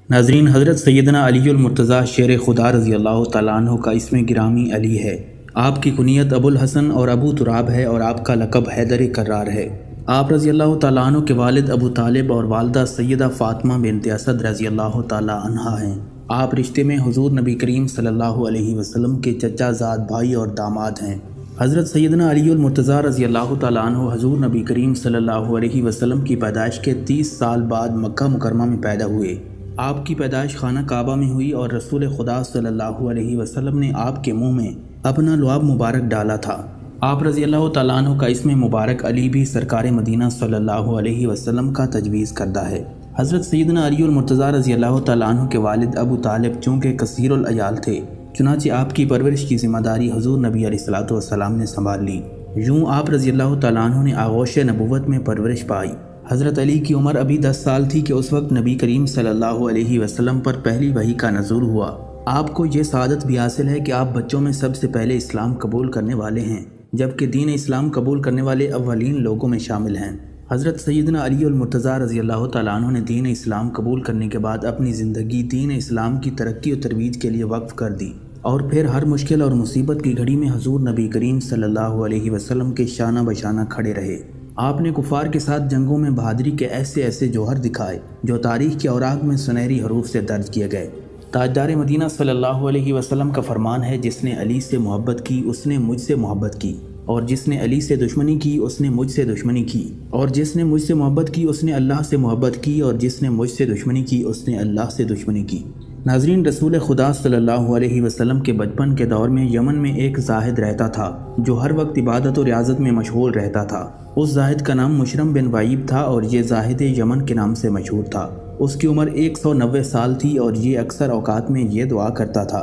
ناظرین، حضرت سیدنا علی المرتضیٰ شیر خدا رضی اللہ تعالیٰ عنہ کا اسم گرامی علی ہے۔ آپ کی کنیت ابو الحسن اور ابو تراب ہے اور آپ کا لقب حیدر کرار ہے۔ آپ رضی اللہ تعالیٰ عنہ کے والد ابو طالب اور والدہ سیدہ فاطمہ بنت اسد رضی اللہ تعالیٰ عنہا ہیں۔ آپ رشتے میں حضور نبی کریم صلی اللہ علیہ وسلم کے چچا زاد بھائی اور داماد ہیں۔ حضرت سیدنا علی المرتضیٰ رضی اللہ تعالیٰ عنہ حضور نبی کریم صلی اللہ علیہ وسلم کی پیدائش کے 30 سال بعد مکہ مکرمہ میں پیدا ہوئے۔ آپ کی پیدائش خانہ کعبہ میں ہوئی اور رسول خدا صلی اللہ علیہ وسلم نے آپ کے منہ میں اپنا لعاب مبارک ڈالا تھا۔ آپ رضی اللہ تعالیٰ عنہ کا اسم مبارک علی بھی سرکار مدینہ صلی اللہ علیہ وسلم کا تجویز کردہ ہے۔ حضرت سیدنا علی المرتضیٰ رضی اللہ تعالیٰ عنہ کے والد ابو طالب چونکہ کثیر العیال تھے، چنانچہ آپ کی پرورش کی ذمہ داری حضور نبی علیہ الصلوۃ والسلام نے سنبھال لی۔ یوں آپ رضی اللہ تعالیٰ عنہ نے آغوش نبوت میں پرورش پائی۔ حضرت علی کی عمر ابھی 10 سال تھی کہ اس وقت نبی کریم صلی اللہ علیہ وسلم پر پہلی وحی کا نزول ہوا۔ آپ کو یہ سعادت بھی حاصل ہے کہ آپ بچوں میں سب سے پہلے اسلام قبول کرنے والے ہیں، جبکہ دین اسلام قبول کرنے والے اولین لوگوں میں شامل ہیں۔ حضرت سیدنا علی المرتضیٰ رضی اللہ تعالیٰ عنہ نے دین اسلام قبول کرنے کے بعد اپنی زندگی دین اسلام کی ترقی و ترویج کے لیے وقف کر دی، اور پھر ہر مشکل اور مصیبت کی گھڑی میں حضور نبی کریم صلی اللہ علیہ وسلم کے شانہ بشانہ کھڑے رہے۔ آپ نے کفار کے ساتھ جنگوں میں بہادری کے ایسے جوہر دکھائے جو تاریخ کے اوراق میں سنہری حروف سے درج کیے گئے۔ تاجدار مدینہ صلی اللہ علیہ وسلم کا فرمان ہے، جس نے علی سے محبت کی اس نے مجھ سے محبت کی، اور جس نے علی سے دشمنی کی اس نے مجھ سے دشمنی کی، اور جس نے مجھ سے محبت کی اس نے اللہ سے محبت کی، اور جس نے مجھ سے دشمنی کی اس نے اللہ سے دشمنی کی۔ ناظرین، رسول خدا صلی اللہ علیہ وسلم کے بچپن کے دور میں یمن میں ایک زاہد رہتا تھا جو ہر وقت عبادت و ریاضت میں مشغول رہتا تھا۔ اس زاہد کا نام مشرم بن وعیب تھا اور یہ زاہد یمن کے نام سے مشہور تھا۔ اس کی عمر 190 سال تھی اور یہ اکثر اوقات میں یہ دعا کرتا تھا،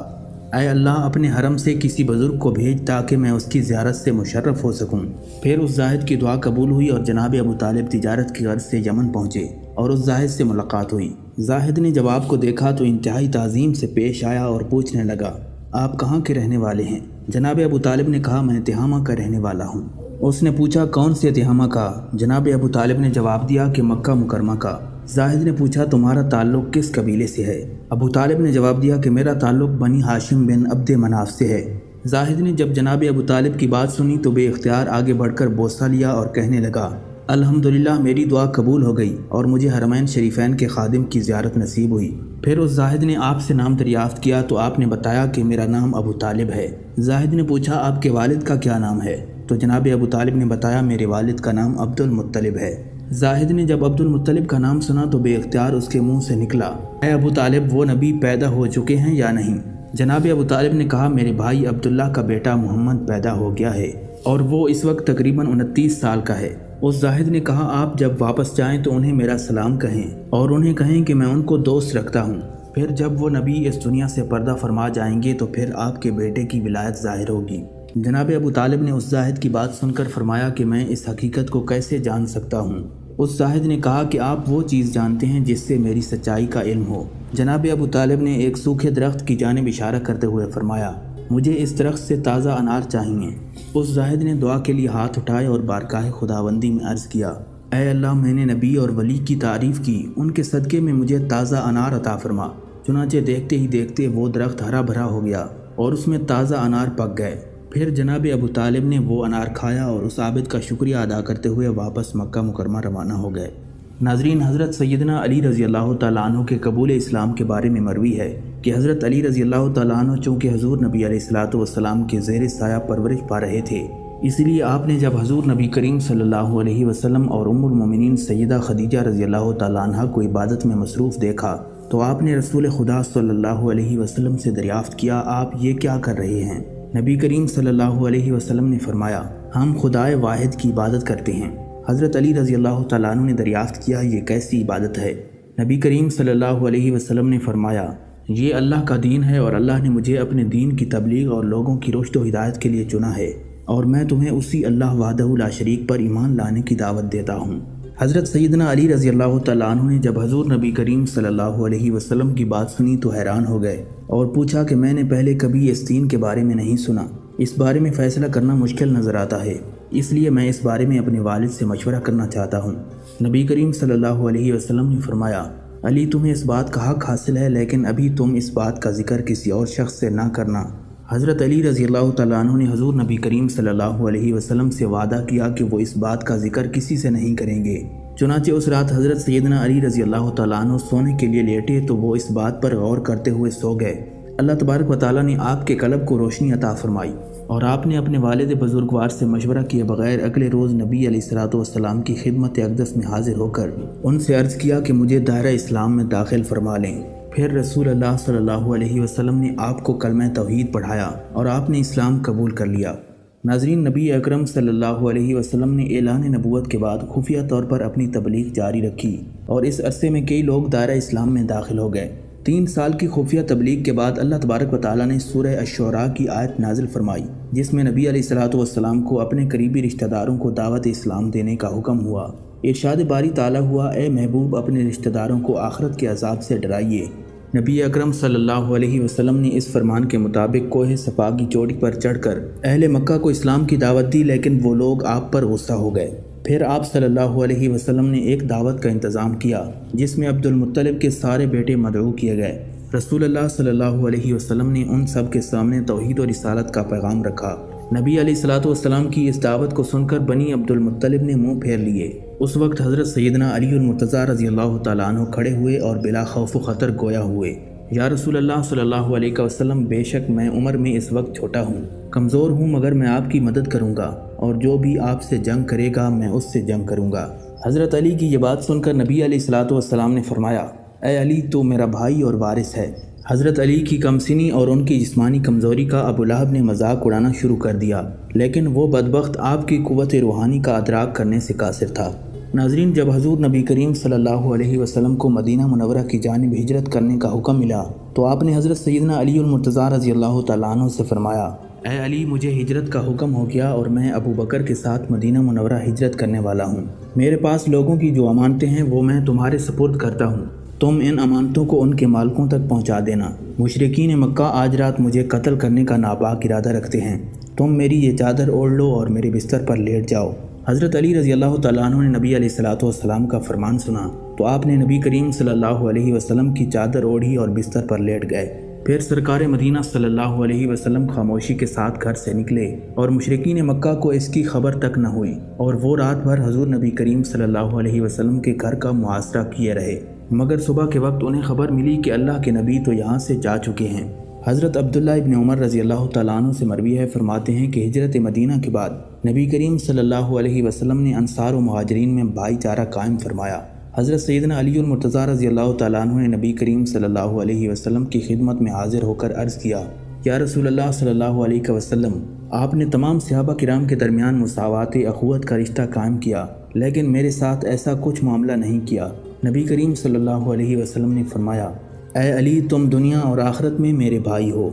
اے اللہ اپنے حرم سے کسی بزرگ کو بھیج تاکہ میں اس کی زیارت سے مشرف ہو سکوں۔ پھر اس زاہد کی دعا قبول ہوئی اور جناب ابو طالب تجارت کی غرض سے یمن پہنچے اور اس زاہد سے ملاقات ہوئی۔ زاہد نے جب آپ کو دیکھا تو انتہائی تعظیم سے پیش آیا اور پوچھنے لگا، آپ کہاں کے رہنے والے ہیں؟ جناب ابو طالب نے کہا، میں تہامہ کا رہنے والا ہوں۔ اس نے پوچھا، کون سے تہامہ کا؟ جناب ابو طالب نے جواب دیا کہ مکہ مکرمہ کا۔ زاہد نے پوچھا، تمہارا تعلق کس قبیلے سے ہے؟ ابو طالب نے جواب دیا کہ میرا تعلق بنی ہاشم بن عبد مناف سے ہے۔ زاہد نے جب جناب ابو طالب کی بات سنی تو بے اختیار آگے بڑھ کر بوسہ لیا اور کہنے لگا، الحمدللہ میری دعا قبول ہو گئی اور مجھے حرمین شریفین کے خادم کی زیارت نصیب ہوئی۔ پھر اس زاہد نے آپ سے نام دریافت کیا تو آپ نے بتایا کہ میرا نام ابو طالب ہے۔ زاہد نے پوچھا، آپ کے والد کا کیا نام ہے؟ تو جناب ابو طالب نے بتایا، میرے والد کا نام عبد المطلب ہے۔ زاہد نے جب عبد المطلب کا نام سنا تو بے اختیار اس کے منہ سے نکلا، اے ابو طالب وہ نبی پیدا ہو چکے ہیں یا نہیں؟ جناب ابو طالب نے کہا، میرے بھائی عبداللہ کا بیٹا محمد پیدا ہو گیا ہے اور وہ اس وقت تقریباً 29 سال کا ہے۔ اس زاہد نے کہا، آپ جب واپس جائیں تو انہیں میرا سلام کہیں اور انہیں کہیں کہ میں ان کو دوست رکھتا ہوں۔ پھر جب وہ نبی اس دنیا سے پردہ فرما جائیں گے تو پھر آپ کے بیٹے کی ولایت ظاہر ہوگی۔ جناب ابو طالب نے اس زاہد کی بات سن کر فرمایا کہ میں اس حقیقت کو کیسے جان سکتا ہوں؟ اس زاہد نے کہا کہ آپ وہ چیز جانتے ہیں جس سے میری سچائی کا علم ہو۔ جناب ابو طالب نے ایک سوکھے درخت کی جانب اشارہ کرتے ہوئے فرمایا، مجھے اس درخت سے تازہ انار چاہیے۔ اس زاہد نے دعا کے لیے ہاتھ اٹھائے اور بارگاہ خداوندی میں عرض کیا، اے اللہ میں نے نبی اور ولی کی تعریف کی، ان کے صدقے میں مجھے تازہ انار عطا فرما۔ چنانچہ دیکھتے ہی دیکھتے وہ درخت ہرا بھرا ہو گیا اور اس میں تازہ انار پک گئے۔ پھر جناب ابو طالب نے وہ انار کھایا اور اس عابد کا شکریہ ادا کرتے ہوئے واپس مکہ مکرمہ روانہ ہو گئے۔ ناظرین، حضرت سیدنا علی رضی اللہ تعالیٰ عنہ کے قبول اسلام کے بارے میں مروی ہے کہ حضرت علی رضی اللہ تعالیٰ عنہ چونکہ حضور نبی علیہ الصلوۃ والسلام کے زیر سایہ پرورش پا رہے تھے، اس لیے آپ نے جب حضور نبی کریم صلی اللہ علیہ وسلم اور ام المومنین سیدہ خدیجہ رضی اللہ تعالیٰ عنہ کو عبادت میں مصروف دیکھا تو آپ نے رسول خدا صلی اللہ علیہ وسلم سے دریافت کیا، آپ یہ کیا کر رہے ہیں؟ نبی کریم صلی اللہ علیہ وسلم نے فرمایا، ہم خدائے واحد کی عبادت کرتے ہیں۔ حضرت علی رضی اللہ تعالیٰ عنہ نے دریافت کیا، یہ کیسی عبادت ہے؟ نبی کریم صلی اللہ علیہ وسلم نے فرمایا، یہ اللہ کا دین ہے اور اللہ نے مجھے اپنے دین کی تبلیغ اور لوگوں کی رشد و ہدایت کے لیے چنا ہے، اور میں تمہیں اسی اللہ وحدہ لا شریک پر ایمان لانے کی دعوت دیتا ہوں۔ حضرت سیدنا علی رضی اللہ تعالیٰ عنہ نے جب حضور نبی کریم صلی اللہ علیہ وسلم کی بات سنی تو حیران ہو گئے اور پوچھا کہ میں نے پہلے کبھی اس دین کے بارے میں نہیں سنا، اس بارے میں فیصلہ کرنا مشکل نظر آتا ہے، اس لیے میں اس بارے میں اپنے والد سے مشورہ کرنا چاہتا ہوں۔ نبی کریم صلی اللہ علیہ وسلم نے فرمایا، علی تمہیں اس بات کا حق حاصل ہے، لیکن ابھی تم اس بات کا ذکر کسی اور شخص سے نہ کرنا۔ حضرت علی رضی اللہ تعالیٰ عنہ نے حضور نبی کریم صلی اللہ علیہ وسلم سے وعدہ کیا کہ وہ اس بات کا ذکر کسی سے نہیں کریں گے۔ چنانچہ اس رات حضرت سیدنا علی رضی اللہ تعالیٰ عنہ سونے کے لیے لیٹے تو وہ اس بات پر غور کرتے ہوئے سو گئے۔ اللہ تبارک و تعالیٰ نے آپ کے قلب کو روشنی عطا فرمائی اور آپ نے اپنے والد بزرگوار سے مشورہ کیے بغیر اگلے روز نبی علیہ الصلوۃ والسلام کی خدمت اقدس میں حاضر ہو کر ان سے عرض کیا کہ مجھے دائرہ اسلام میں داخل فرما لیں۔ پھر رسول اللہ صلی اللہ علیہ وسلم نے آپ کو کلمہ توحید پڑھایا اور آپ نے اسلام قبول کر لیا۔ ناظرین، نبی اکرم صلی اللہ علیہ وسلم نے اعلان نبوت کے بعد خفیہ طور پر اپنی تبلیغ جاری رکھی اور اس عرصے میں کئی لوگ دائرہ اسلام میں داخل ہو گئے۔ 3 سال کی خفیہ تبلیغ کے بعد اللہ تبارک و تعالیٰ نے سورہ الشعراء کی آیت نازل فرمائی، جس میں نبی علیہ الصلوۃ والسلام کو اپنے قریبی رشتہ داروں کو دعوت اسلام دینے کا حکم ہوا۔ ارشاد باری تعالیٰ ہوا، اے محبوب اپنے رشتہ داروں کو آخرت کے عذاب سے ڈرائیے۔ نبی اکرم صلی اللہ علیہ وسلم نے اس فرمان کے مطابق کوہ صفا کی چوٹی پر چڑھ کر اہل مکہ کو اسلام کی دعوت دی، لیکن وہ لوگ آپ پر غصہ ہو گئے۔ پھر آپ صلی اللہ علیہ وسلم نے ایک دعوت کا انتظام کیا جس میں عبد المطلب کے سارے بیٹے مدعو کیے گئے۔ رسول اللہ صلی اللہ علیہ وسلم نے ان سب کے سامنے توحید و رسالت کا پیغام رکھا۔ نبی علیہ الصلوۃ والسلام کی اس دعوت کو سن کر بنی عبد المطلب نے منہ پھیر لیے۔ اس وقت حضرت سیدنا علی المرتضیٰ رضی اللہ تعالیٰ عنہ کھڑے ہوئے اور بلا خوف و خطر گویا ہوئے، یا رسول اللہ صلی اللہ علیہ وسلم، بے شک میں عمر میں اس وقت چھوٹا ہوں، کمزور ہوں، مگر میں آپ کی مدد کروں گا اور جو بھی آپ سے جنگ کرے گا میں اس سے جنگ کروں گا۔ حضرت علی کی یہ بات سن کر نبی علیہ الصلوۃ والسلام نے فرمایا، اے علی تو میرا بھائی اور وارث ہے۔ حضرت علی کی کمسنی اور ان کی جسمانی کمزوری کا ابو لہب نے مذاق اڑانا شروع کر دیا، لیکن وہ بدبخت آپ کی قوت روحانی کا ادراک کرنے سے قاصر تھا۔ ناظرین، جب حضور نبی کریم صلی اللہ علیہ وسلم کو مدینہ منورہ کی جانب ہجرت کرنے کا حکم ملا تو آپ نے حضرت سیدنا علی المرتضیٰ رضی اللہ تعالیٰ عنہ سے فرمایا، اے علی مجھے ہجرت کا حکم ہو گیا اور میں ابو بکر کے ساتھ مدینہ منورہ ہجرت کرنے والا ہوں۔ میرے پاس لوگوں کی جو امانتیں ہیں وہ میں تمہارے سپرد کرتا ہوں، تم ان امانتوں کو ان کے مالکوں تک پہنچا دینا۔ مشرکین مکہ آج رات مجھے قتل کرنے کا ناپاک ارادہ رکھتے ہیں، تم میری یہ چادر اوڑھ لو اور میرے بستر پر لیٹ جاؤ۔ حضرت علی رضی اللہ تعالیٰ عنہ نے نبی علیہ الصلوۃ والسلام کا فرمان سنا تو آپ نے نبی کریم صلی اللہ علیہ وسلم کی چادر اوڑھی اور بستر پر لیٹ گئے۔ پھر سرکار مدینہ صلی اللہ علیہ وسلم خاموشی کے ساتھ گھر سے نکلے اور مشرکین مکہ کو اس کی خبر تک نہ ہوئی، اور وہ رات بھر حضور نبی کریم صلی اللہ علیہ وسلم کے گھر کا محاصرہ کیے رہے، مگر صبح کے وقت انہیں خبر ملی کہ اللہ کے نبی تو یہاں سے جا چکے ہیں۔ حضرت عبداللہ ابن عمر رضی اللہ تعالیٰ عنہ سے مروی ہے، فرماتے ہیں کہ ہجرت مدینہ کے بعد نبی کریم صلی اللہ علیہ وسلم نے انصار و مہاجرین میں بھائی چارہ قائم فرمایا۔ حضرت سیدنا علی المرتضیٰ رضی اللہ تعالیٰ عنہ نے نبی کریم صلی اللہ علیہ وسلم کی خدمت میں حاضر ہو کر عرض کیا، یا رسول اللہ صلی اللہ علیہ وسلم، آپ نے تمام صحابہ کرام کے درمیان مساوات اخوت کا رشتہ قائم کیا، لیکن میرے ساتھ ایسا کچھ معاملہ نہیں کیا۔ نبی کریم صلی اللہ علیہ وسلم نے فرمایا، اے علی تم دنیا اور آخرت میں میرے بھائی ہو۔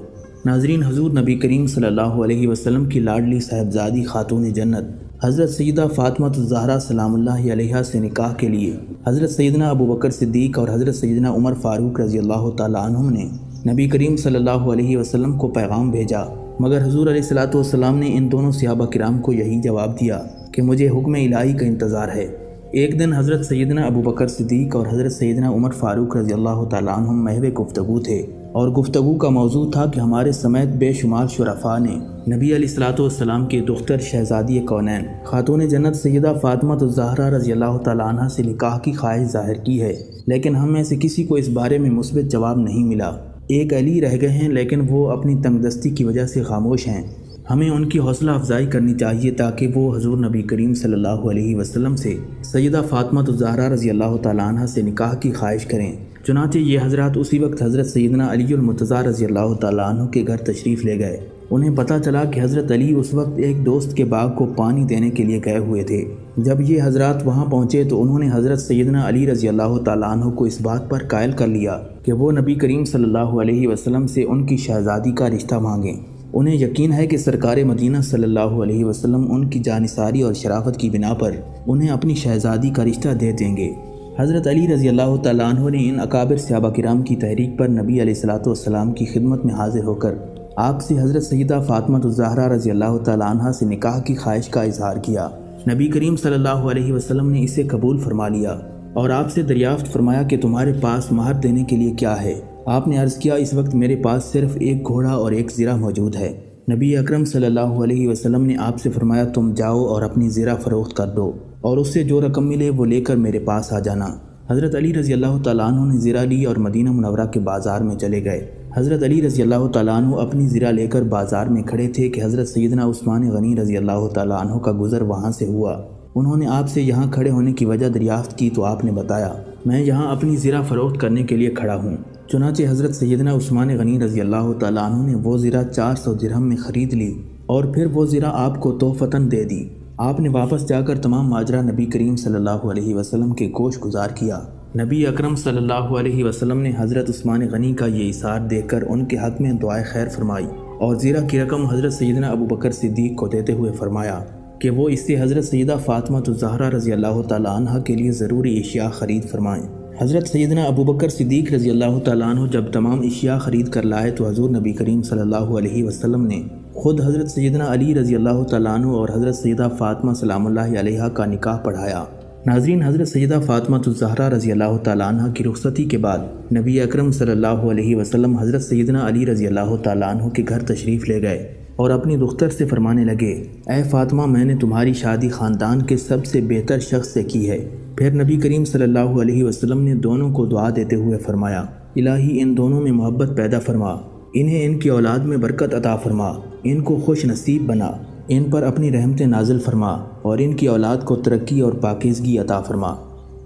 ناظرین، حضور نبی کریم صلی اللہ علیہ وسلم کی لاڈلی صاحبزادی خاتون جنت حضرت سیدہ فاطمہ الزہرا سلام اللہ علیہا سے نکاح کے لیے حضرت سیدنا ابو بکر صدیق اور حضرت سیدنا عمر فاروق رضی اللہ تعالیٰ عنہم نے نبی کریم صلی اللہ علیہ وسلم کو پیغام بھیجا، مگر حضور علیہ الصلوۃ والسلام نے ان دونوں صحابہ کرام کو یہی جواب دیا کہ مجھے حکم الہی کا انتظار ہے۔ ایک دن حضرت سیدنا ابو بکر صدیق اور حضرت سیدنا عمر فاروق رضی اللہ تعالیٰ عنہم محو گفتگو تھے، اور گفتگو کا موضوع تھا کہ ہمارے سمیت بے شمار شرفاء نے نبی علیہ الصلوۃ والسلام کی دختر شہزادی کونین خاتون جنت سیدہ فاطمہ الزہرا رضی اللہ تعالیٰ عنہ سے نکاح کی خواہش ظاہر کی ہے، لیکن ہم میں سے کسی کو اس بارے میں مثبت جواب نہیں ملا۔ ایک علی رہ گئے ہیں، لیکن وہ اپنی تنگ دستی کی وجہ سے خاموش ہیں۔ ہمیں ان کی حوصلہ افزائی کرنی چاہیے تاکہ وہ حضور نبی کریم صلی اللہ علیہ وسلم سے سیدہ فاطمہ الزہرا رضی اللہ تعالیٰ عنہ سے نکاح کی خواہش کریں۔ چنانچہ یہ حضرات اسی وقت حضرت سیدنا علی المرتضیٰ رضی اللہ تعالیٰ عنہ کے گھر تشریف لے گئے۔ انہیں پتہ چلا کہ حضرت علی اس وقت ایک دوست کے باغ کو پانی دینے کے لیے گئے ہوئے تھے۔ جب یہ حضرات وہاں پہنچے تو انہوں نے حضرت سیدنا علی رضی اللہ تعالیٰ عنہ کو اس بات پر قائل کر لیا کہ وہ نبی کریم صلی اللہ علیہ وسلم سے ان کی شہزادی کا رشتہ مانگیں۔ انہیں یقین ہے کہ سرکار مدینہ صلی اللہ علیہ وسلم ان کی جانثاری اور شرافت کی بنا پر انہیں اپنی شہزادی کا رشتہ دے دیں گے۔ حضرت علی رضی اللہ تعالیٰ عنہ نے ان اکابر صحابہ کرام کی تحریک پر نبی علیہ الصلوۃ والسلام کی خدمت میں حاضر ہو کر آپ سے حضرت سیدہ فاطمہ الزہرا رضی اللہ تعالیٰ عنہ سے نکاح کی خواہش کا اظہار کیا۔ نبی کریم صلی اللہ علیہ وسلم نے اسے قبول فرما لیا۔ اور آپ سے دریافت فرمایا کہ تمہارے پاس مہر دینے کے لیے کیا ہے؟ آپ نے عرض کیا اس وقت میرے پاس صرف ایک گھوڑا اور ایک زرہ موجود ہے۔ نبی اکرم صلی اللہ علیہ وسلم نے آپ سے فرمایا تم جاؤ اور اپنی زرہ فروخت کر دو اور اس سے جو رقم ملے وہ لے کر میرے پاس آ جانا۔ حضرت علی رضی اللہ تعالیٰ عنہ نے زرہ لی اور مدینہ منورہ کے بازار میں چلے گئے۔ حضرت علی رضی اللہ تعالیٰ عنہ اپنی زرہ لے کر بازار میں کھڑے تھے کہ حضرت سیدنا عثمان غنی رضی اللہ تعالیٰ عنہ کا گزر وہاں سے ہوا۔ انہوں نے آپ سے یہاں کھڑے ہونے کی وجہ دریافت کی تو آپ نے بتایا میں یہاں اپنی زرہ فروخت کرنے کے لیے کھڑا ہوں۔ چنانچہ حضرت سیدنا عثمان غنی رضی اللہ تعالیٰ عنہ نے وہ زرہ 400 درہم میں خرید لی اور پھر وہ زرہ آپ کو تحفتاً دے دی۔ آپ نے واپس جا کر تمام ماجرا نبی کریم صلی اللہ علیہ وسلم کے گوش گزار کیا۔ نبی اکرم صلی اللہ علیہ وسلم نے حضرت عثمان غنی کا یہ اثار دیکھ کر ان کے حق میں دعائے خیر فرمائی اور زرہ کی رقم حضرت سیدنا ابو بکر صدیق کو دیتے ہوئے فرمایا کہ وہ اس سے حضرت سیدہ فاطمہ الزہرا رضی اللہ تعالیٰ عنہ کے لیے ضروری اشیاء خرید فرمائیں۔ حضرت سیدنا ابو بکر صدیق رضی اللہ تعالیٰ عنہ جب تمام اشیاء خرید کر لائے تو حضور نبی کریم صلی اللہ علیہ وسلم نے خود حضرت سیدنا علی رضی اللہ تعالیٰ عنہ اور حضرت سیدہ فاطمہ سلام اللہ علیہا کا نکاح پڑھایا۔ ناظرین، حضرت سیدہ فاطمہ الزہرا رضی اللہ تعالیٰ عنہ کی رخصتی کے بعد نبی اکرم صلی اللہ علیہ وسلم حضرت سیدنا علی رضی اللہ تعالیٰ عنہ کے گھر تشریف لے گئے اور اپنی دختر سے فرمانے لگے اے فاطمہ میں نے تمہاری شادی خاندان کے سب سے بہتر شخص سے کی ہے۔ پھر نبی کریم صلی اللہ علیہ وسلم نے دونوں کو دعا دیتے ہوئے فرمایا الہی ان دونوں میں محبت پیدا فرما، انہیں ان کی اولاد میں برکت عطا فرما، ان کو خوش نصیب بنا، ان پر اپنی رحمتیں نازل فرما اور ان کی اولاد کو ترقی اور پاکیزگی عطا فرما۔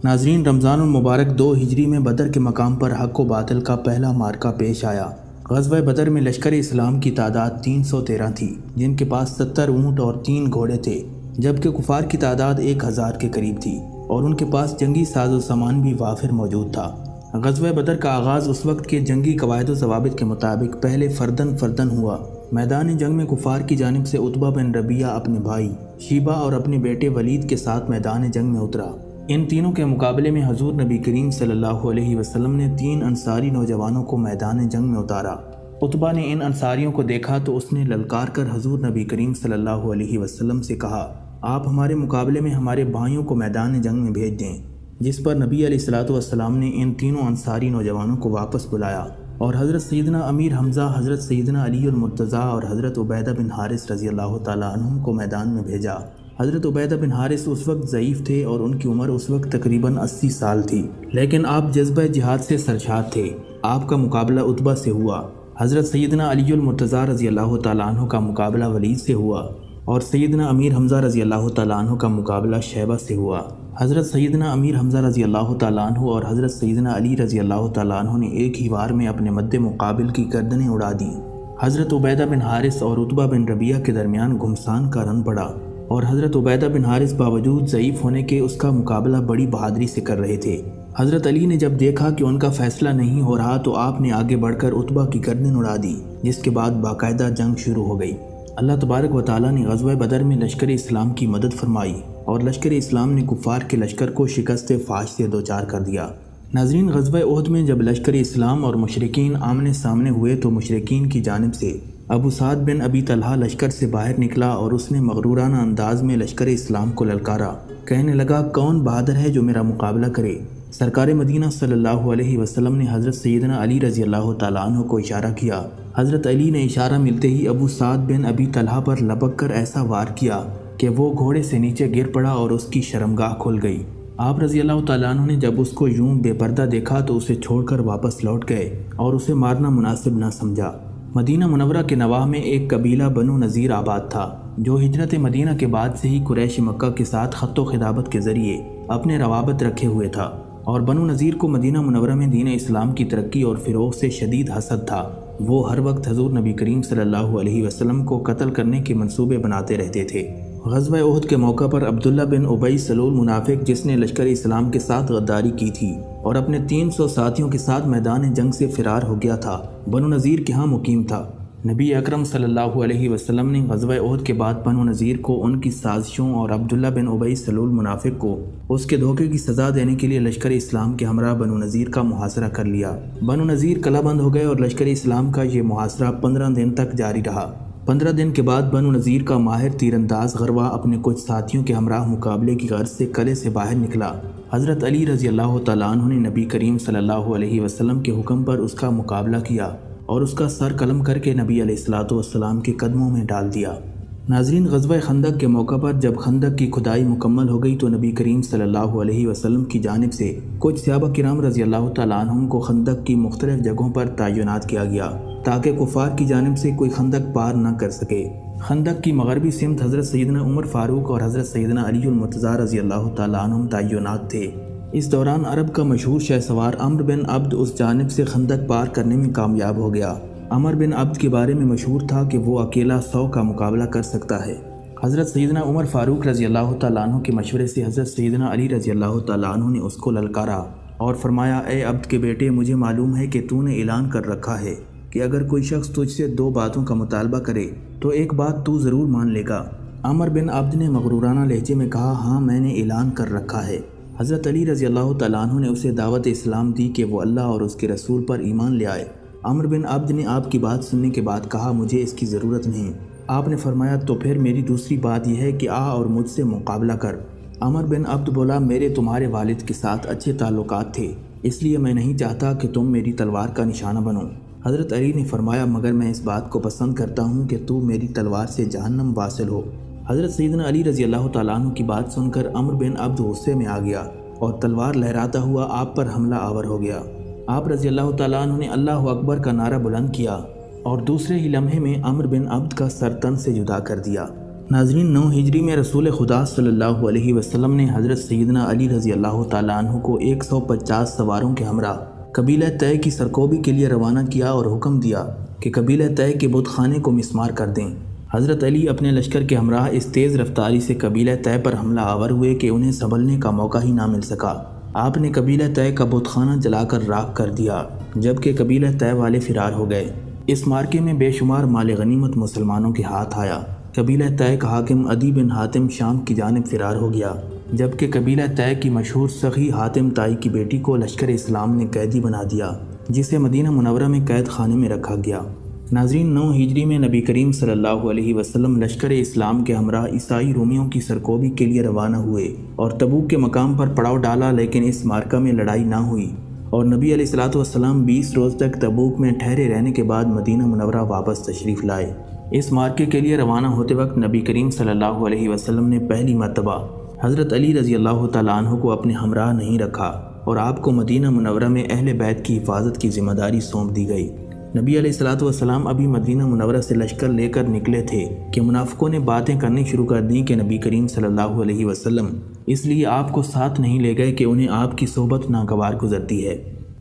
ناظرین، رمضان المبارک 2 ہجری میں بدر کے مقام پر حق و باطل کا پہلا معرکہ پیش آیا۔ غزوہ بدر میں لشکر اسلام کی تعداد 313 تھی، جن کے پاس 70 اونٹ اور 3 گھوڑے تھے، جبکہ کفار کی تعداد 1000 کے قریب تھی اور ان کے پاس جنگی ساز و سامان بھی وافر موجود تھا۔ غزوہ بدر کا آغاز اس وقت کے جنگی قواعد و ضوابط کے مطابق پہلے فردن ہوا۔ میدان جنگ میں کفار کی جانب سے عتبہ بن ربیعہ اپنے بھائی شیبہ اور اپنے بیٹے ولید کے ساتھ میدان جنگ میں اترا۔ ان تینوں کے مقابلے میں حضور نبی کریم صلی اللہ علیہ وسلم نے 3 انصاری نوجوانوں کو میدان جنگ میں اتارا۔ عتبہ نے ان انصاریوں کو دیکھا تو اس نے للکار کر حضور نبی کریم صلی اللہ علیہ وسلم سے کہا آپ ہمارے مقابلے میں ہمارے بھائیوں کو میدان جنگ میں بھیج دیں، جس پر نبی علیہ الصلوۃ والسلام نے ان تینوں انصاری نوجوانوں کو واپس بلایا اور حضرت سیدنا امیر حمزہ، حضرت سیدنا علی المرتضیٰ اور حضرت عبیدہ بن حارث رضی اللہ تعالیٰ عنہم کو میدان میں بھیجا۔ حضرت عبیدہ بن حارث اس وقت ضعیف تھے اور ان کی عمر اس وقت تقریباً 80 سال تھی، لیکن آپ جذبہ جہاد سے سرشار تھے۔ آپ کا مقابلہ عتبہ سے ہوا۔ حضرت سیدنا علی المرتضیٰ رضی اللہ تعالیٰ عنہ کا مقابلہ ولید سے ہوا اور سیدنا امیر حمزہ رضی اللہ تعالیٰ عنہ کا مقابلہ شیبہ سے ہوا۔ حضرت سیدنا امیر حمزہ رضی اللہ تعالیٰ عنہ اور حضرت سیدنا علی رضی اللہ تعالیٰ عنہ نے ایک ہی وار میں اپنے مد مقابل کی گردنیں اڑا دیں۔ حضرت عبیدہ بن حارث اور عتبہ بن ربیعہ کے درمیان گھمسان کا رن پڑا اور حضرت عبیدہ بن حارث باوجود ضعیف ہونے کے اس کا مقابلہ بڑی بہادری سے کر رہے تھے۔ حضرت علی نے جب دیکھا کہ ان کا فیصلہ نہیں ہو رہا تو آپ نے آگے بڑھ کر عتبہ کی گردن اڑا دی، جس کے بعد باقاعدہ جنگ شروع ہو گئی۔ اللہ تبارک و تعالیٰ نے غزوہ بدر میں لشکر اسلام کی مدد فرمائی اور لشکر اسلام نے کفار کے لشکر کو شکست فاش سے دوچار کر دیا۔ ناظرین، غزوہ احد میں جب لشکر اسلام اور مشرکین آمنے سامنے ہوئے تو مشرکین کی جانب سے ابو سعد بن ابی طلحہ لشکر سے باہر نکلا اور اس نے مغرورانہ انداز میں لشکر اسلام کو للکارا، کہنے لگا کون بہادر ہے جو میرا مقابلہ کرے۔ سرکار مدینہ صلی اللہ علیہ وسلم نے حضرت سیدنا علی رضی اللہ تعالیٰ عنہ کو اشارہ کیا۔ حضرت علی نے اشارہ ملتے ہی ابو سعد بن ابی طلحہ پر لپک کر ایسا وار کیا کہ وہ گھوڑے سے نیچے گر پڑا اور اس کی شرمگاہ کھل گئی۔ آپ رضی اللہ تعالیٰ عنہ نے جب اس کو یوں بے پردہ دیکھا تو اسے چھوڑ کر واپس لوٹ گئے اور اسے مارنا مناسب نہ سمجھا۔ مدینہ منورہ کے نواح میں ایک قبیلہ بنو نذیر آباد تھا، جو ہجرت مدینہ کے بعد سے ہی قریش مکہ کے ساتھ خط و خطابت کے ذریعے اپنے روابط رکھے ہوئے تھا، اور بنو نذیر کو مدینہ منورہ میں دین اسلام کی ترقی اور فروغ سے شدید حسد تھا۔ وہ ہر وقت حضور نبی کریم صلی اللہ علیہ وسلم کو قتل کرنے کے منصوبے بناتے رہتے تھے۔ غزوہ احد کے موقع پر عبداللہ بن ابی سلول منافق، جس نے لشکر اسلام کے ساتھ غداری کی تھی اور اپنے 300 ساتھیوں کے ساتھ میدان جنگ سے فرار ہو گیا تھا، بنو نذیر کے ہاں مقیم تھا۔ نبی اکرم صلی اللہ علیہ وسلم نے غزوہ احد کے بعد بنو نذیر کو ان کی سازشوں اور عبداللہ بن ابی سلول منافق کو اس کے دھوکے کی سزا دینے کے لیے لشکر اسلام کے ہمراہ بنو نذیر کا محاصرہ کر لیا۔ بنو نذیر قلعہ بند ہو گئے اور لشکر اسلام کا یہ محاصرہ 15 دن تک جاری رہا۔ 15 دن کے بعد بنو نذیر کا ماہر تیر انداز غروا اپنے کچھ ساتھیوں کے ہمراہ مقابلے کی غرض سے قلعے سے باہر نکلا حضرت علی رضی اللہ تعالیٰ عنہ نے نبی کریم صلی اللہ علیہ وسلم کے حکم پر اس کا مقابلہ کیا اور اس کا سر قلم کر کے نبی علیہ الصلوۃ والسلام کے قدموں میں ڈال دیا۔ ناظرین، غزوہ خندق کے موقع پر جب خندق کی کھدائی مکمل ہو گئی تو نبی کریم صلی اللہ علیہ وسلم کی جانب سے کچھ صحابہ کرام رضی اللہ تعالیٰ عنہم کو خندق کی مختلف جگہوں پر تعینات کیا گیا تاکہ کفار کی جانب سے کوئی خندق پار نہ کر سکے۔ خندق کی مغربی سمت حضرت سیدنا عمر فاروق اور حضرت سیدنا علی المرتضیٰ رضی اللہ تعالیٰ عنہم تعینات تھے۔ اس دوران عرب کا مشہور شہ سوار عمرو بن عبد اس جانب سے خندق پار کرنے میں کامیاب ہو گیا۔ عمرو بن عبد کے بارے میں مشہور تھا کہ وہ اکیلا 100 کا مقابلہ کر سکتا ہے۔ حضرت سیدنا عمر فاروق رضی اللہ تعالیٰ عنہ کے مشورے سے حضرت سیدنا علی رضی اللہ تعالیٰ عنہ نے اس کو للکارا اور فرمایا، اے عبد کے بیٹے، مجھے معلوم ہے کہ تو نے اعلان کر رکھا ہے کہ اگر کوئی شخص تجھ سے 2 باتوں کا مطالبہ کرے تو ایک بات تو ضرور مان لے گا۔ عمرو بن عبد نے مغرورانہ لہجے میں کہا، ہاں میں نے اعلان کر رکھا ہے۔ حضرت علی رضی اللہ تعالیٰ عنہ نے اسے دعوت اسلام دی کہ وہ اللہ اور اس کے رسول پر ایمان لے آئے۔ عمرو بن عبد نے آپ کی بات سننے کے بعد کہا، مجھے اس کی ضرورت نہیں۔ آپ نے فرمایا، تو پھر میری دوسری بات یہ ہے کہ آ اور مجھ سے مقابلہ کر۔ عمرو بن عبد بولا، میرے تمہارے والد کے ساتھ اچھے تعلقات تھے، اس لیے میں نہیں چاہتا کہ تم میری تلوار کا نشانہ بنو۔ حضرت علی نے فرمایا، مگر میں اس بات کو پسند کرتا ہوں کہ تو میری تلوار سے جہنم واصل ہو۔ حضرت سیدنا علی رضی اللہ تعالیٰ عنہ کی بات سن کر عمرو بن عبد غصے میں آ گیا اور تلوار لہراتا ہوا آپ پر حملہ آور ہو گیا۔ آپ رضی اللہ تعالیٰ عنہ نے اللہ اکبر کا نعرہ بلند کیا اور دوسرے ہی لمحے میں عمرو بن عبد کا سر تن سے جدا کر دیا۔ ناظرین، 9 ہجری میں رسول خدا صلی اللہ علیہ وسلم نے حضرت سیدنا علی رضی اللہ تعالیٰ عنہ کو 150 سواروں کے ہمراہ قبیلہ طے کی سرکوبی کے لیے روانہ کیا اور حکم دیا کہ قبیلہ طے کے بت خانے کو مسمار کر دیں۔ حضرت علی اپنے لشکر کے ہمراہ اس تیز رفتاری سے قبیلہ طے پر حملہ آور ہوئے کہ انہیں سنبھلنے کا موقع ہی نہ مل سکا۔ آپ نے قبیلہ طے کا بت خانہ جلا کر راکھ کر دیا، جبکہ قبیلہ طے والے فرار ہو گئے۔ اس مارکے میں بے شمار مال غنیمت مسلمانوں کے ہاتھ آیا۔ قبیلہ طے کا حاکم عدی بن حاتم شام کی جانب فرار ہو گیا، جبکہ قبیلہ طے کی مشہور سخی حاتم طائی کی بیٹی کو لشکر اسلام نے قیدی بنا دیا، جسے مدینہ منورہ میں قید خانے میں رکھا گیا۔ ناظرین، 9 ہجری میں نبی کریم صلی اللہ علیہ وسلم لشکر اسلام کے ہمراہ عیسائی رومیوں کی سرکوبی کے لیے روانہ ہوئے اور تبوک کے مقام پر پڑاؤ ڈالا، لیکن اس مارکہ میں لڑائی نہ ہوئی اور نبی علیہ الصلوۃ والسلام 20 روز تک تبوک میں ٹھہرے رہنے کے بعد مدینہ منورہ واپس تشریف لائے۔ اس مارکے کے لیے روانہ ہوتے وقت نبی کریم صلی اللہ علیہ وسلم نے پہلی مرتبہ حضرت علی رضی اللہ تعالیٰ عنہ کو اپنے ہمراہ نہیں رکھا اور آپ کو مدینہ منورہ میں اہل بیت کی حفاظت کی ذمہ داری سونپ دی گئی۔ نبی علیہ الصلوۃ والسلام ابھی مدینہ منورہ سے لشکر لے کر نکلے تھے کہ منافقوں نے باتیں کرنی شروع کر دیں کہ نبی کریم صلی اللہ علیہ وسلم اس لیے آپ کو ساتھ نہیں لے گئے کہ انہیں آپ کی صحبت ناگوار گزرتی ہے۔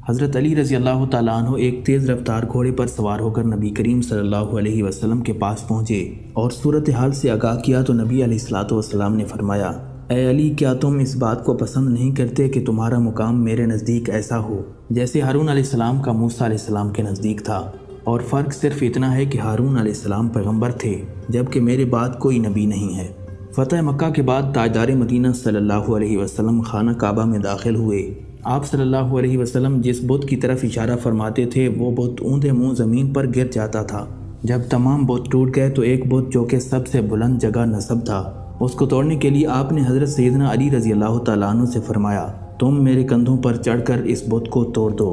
حضرت علی رضی اللہ تعالیٰ عنہ ایک تیز رفتار گھوڑے پر سوار ہو کر نبی کریم صلی اللہ علیہ وسلم کے پاس پہنچے اور صورتحال سے آگاہ کیا تو نبی علیہ الصلوۃ والسلام نے فرمایا، اے علی، کیا تم اس بات کو پسند نہیں کرتے کہ تمہارا مقام میرے نزدیک ایسا ہو جیسے ہارون علیہ السلام کا موسیٰ علیہ السلام کے نزدیک تھا؟ اور فرق صرف اتنا ہے کہ ہارون علیہ السلام پیغمبر تھے جبکہ میرے بعد کوئی نبی نہیں ہے۔ فتح مکہ کے بعد تاجدار مدینہ صلی اللہ علیہ وسلم خانہ کعبہ میں داخل ہوئے۔ آپ صلی اللہ علیہ وسلم جس بت کی طرف اشارہ فرماتے تھے وہ بت اونھے منہ زمین پر گر جاتا تھا۔ جب تمام بت ٹوٹ گئے تو ایک بت جو کہ سب سے بلند جگہ نصب تھا، اس کو توڑنے کے لیے آپ نے حضرت سیدنا علی رضی اللہ تعالیٰ عنہ سے فرمایا، تم میرے کندھوں پر چڑھ کر اس بت کو توڑ دو۔